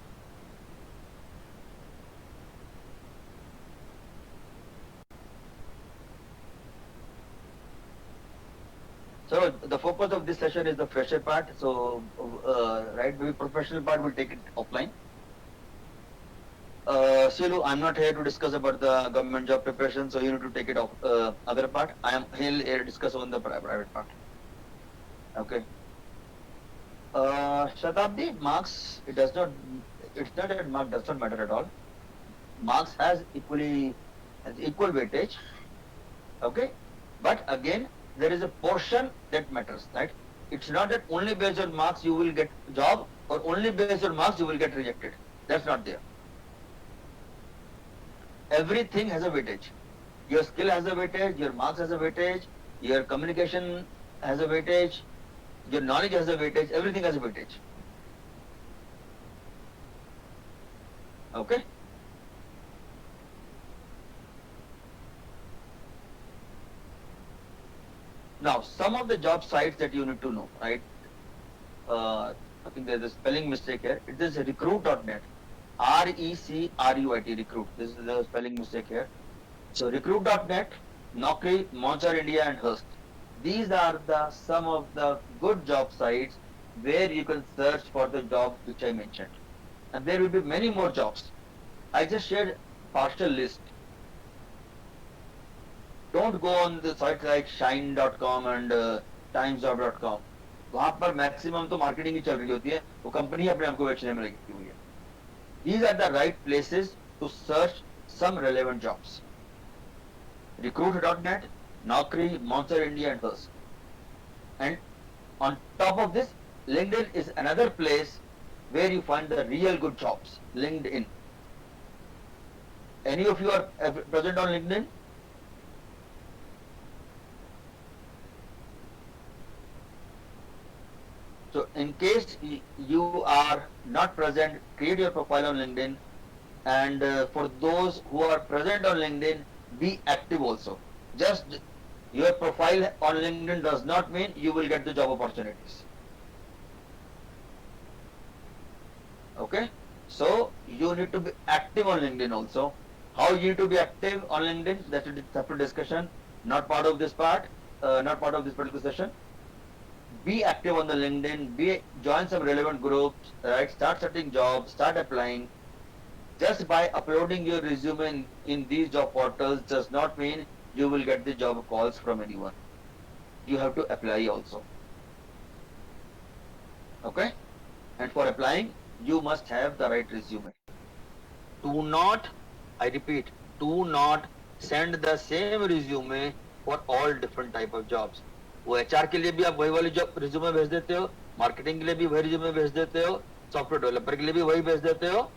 S6: So the focus of this session is the fresher part. So right, the professional part will take it offline. Silu, I'm not here to discuss about the government job preparation, so you need to take it off other part. I am here to discuss on the private part. Okay. Shatabdi, marks, it's not that mark does not matter at all. Marks has equal weightage. Okay, but again, there is a portion that matters, right? It's not that only based on marks you will get job, or only based on marks you will get rejected. That's not there. Everything has a weightage. Your skill has a weightage, your marks has a weightage, your communication has a weightage, your knowledge has a weightage, everything has a weightage. Okay? Now, some of the job sites that you need to know, right? I think there's a spelling mistake here. It is recruit.net. RECRUIT, recruit. This is the spelling mistake here. So, recruit.net, Naukri, Monster India, and Hearst. These are some of the good job sites where you can search for the job which I mentioned. And there will be many more jobs. I just shared partial list. Don't go on the sites like shine.com and timesjob.com. वहाँ पर maximum तो marketing ही चल रही होती है, वो company अपने आपको बेचने में लगी हुई है. These are the right places to search some relevant jobs. Recruit.net,
S1: Naukri, Monster India, and others. And on top of this, LinkedIn is another place where you find the real good jobs. LinkedIn. Any of you are present on LinkedIn? So in case you are not present, create your profile on LinkedIn. And for those who are present on LinkedIn, be active also. Just your profile on LinkedIn does not mean you will get the job opportunities. Okay? So you need to be active on LinkedIn also. How you need to be active on LinkedIn? That's a separate discussion. Not part of this part. Not part of this particular session. Be active on the LinkedIn. Join some relevant groups. Right? Start searching jobs. Start applying. Just by uploading your resume in these job portals does not mean you will get the job calls from anyone. You have to apply also. Okay? And for applying, you must have the right resume. Do not, I repeat, do not send the same resume for all different type of jobs. वो HR के लिए भी आप वही वाली job resume भेज देते हो, मार्केटिंग के लिए भी वही रिज्यूमे भेज देते हो, सॉफ्टवेयर डेवलपर के लिए भी वही भेज देते हो,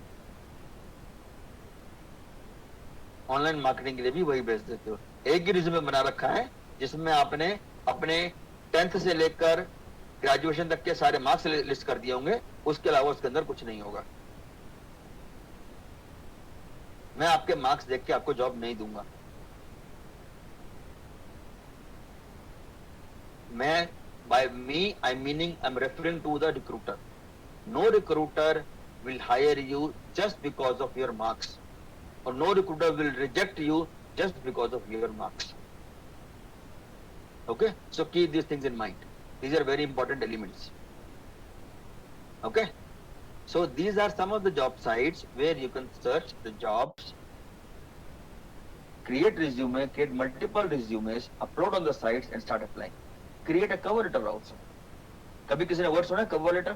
S1: ऑनलाइन मार्केटिंग के लिए भी वही भेज देते हो. एक ही रिज्यूमे बना रखा है जिसमें आपने अपने 10th से लेकर ग्रेजुएशन तक के सारे मार्क्स लिस्ट कर दिए होंगे, उसके अलावा उसके अंदर कुछ नहीं होगा. मैं आपके मार्क्स देख के आपको जॉब नहीं दूंगा. मैं by me I'm meaning I'm referring to the recruiter. No recruiter will hire you just because of your marks, or no recruiter will reject you just because of your marks. Okay, so keep these things in mind. These are very important elements. Okay, so these are some of the job sites where you can search the jobs, create resume, create multiple resumes, upload on the sites and start applying. Create a cover letter also. कभी किसी ने word सुना है cover letter?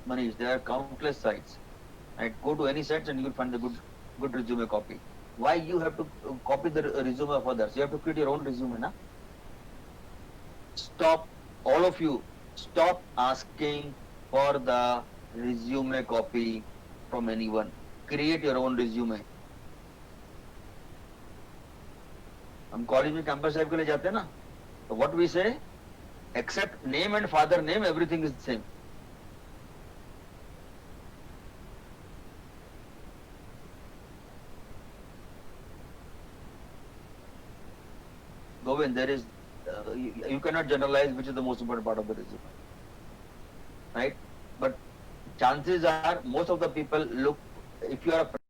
S1: Manish, there are countless sites. Right? Go to any sites and you will find the good resume copy. Why you have to copy the resume of others? You have to create your own resume, na? Stop, all of you, stop asking for the resume copy from anyone. Create your own resume. हम college में campus drive के लिए जाते हैं ना, तो what we say, except name and father name, everything is same. Govind, there is you cannot generalize which is the most important part of the resume, right? But chances are most of the people look, if you are a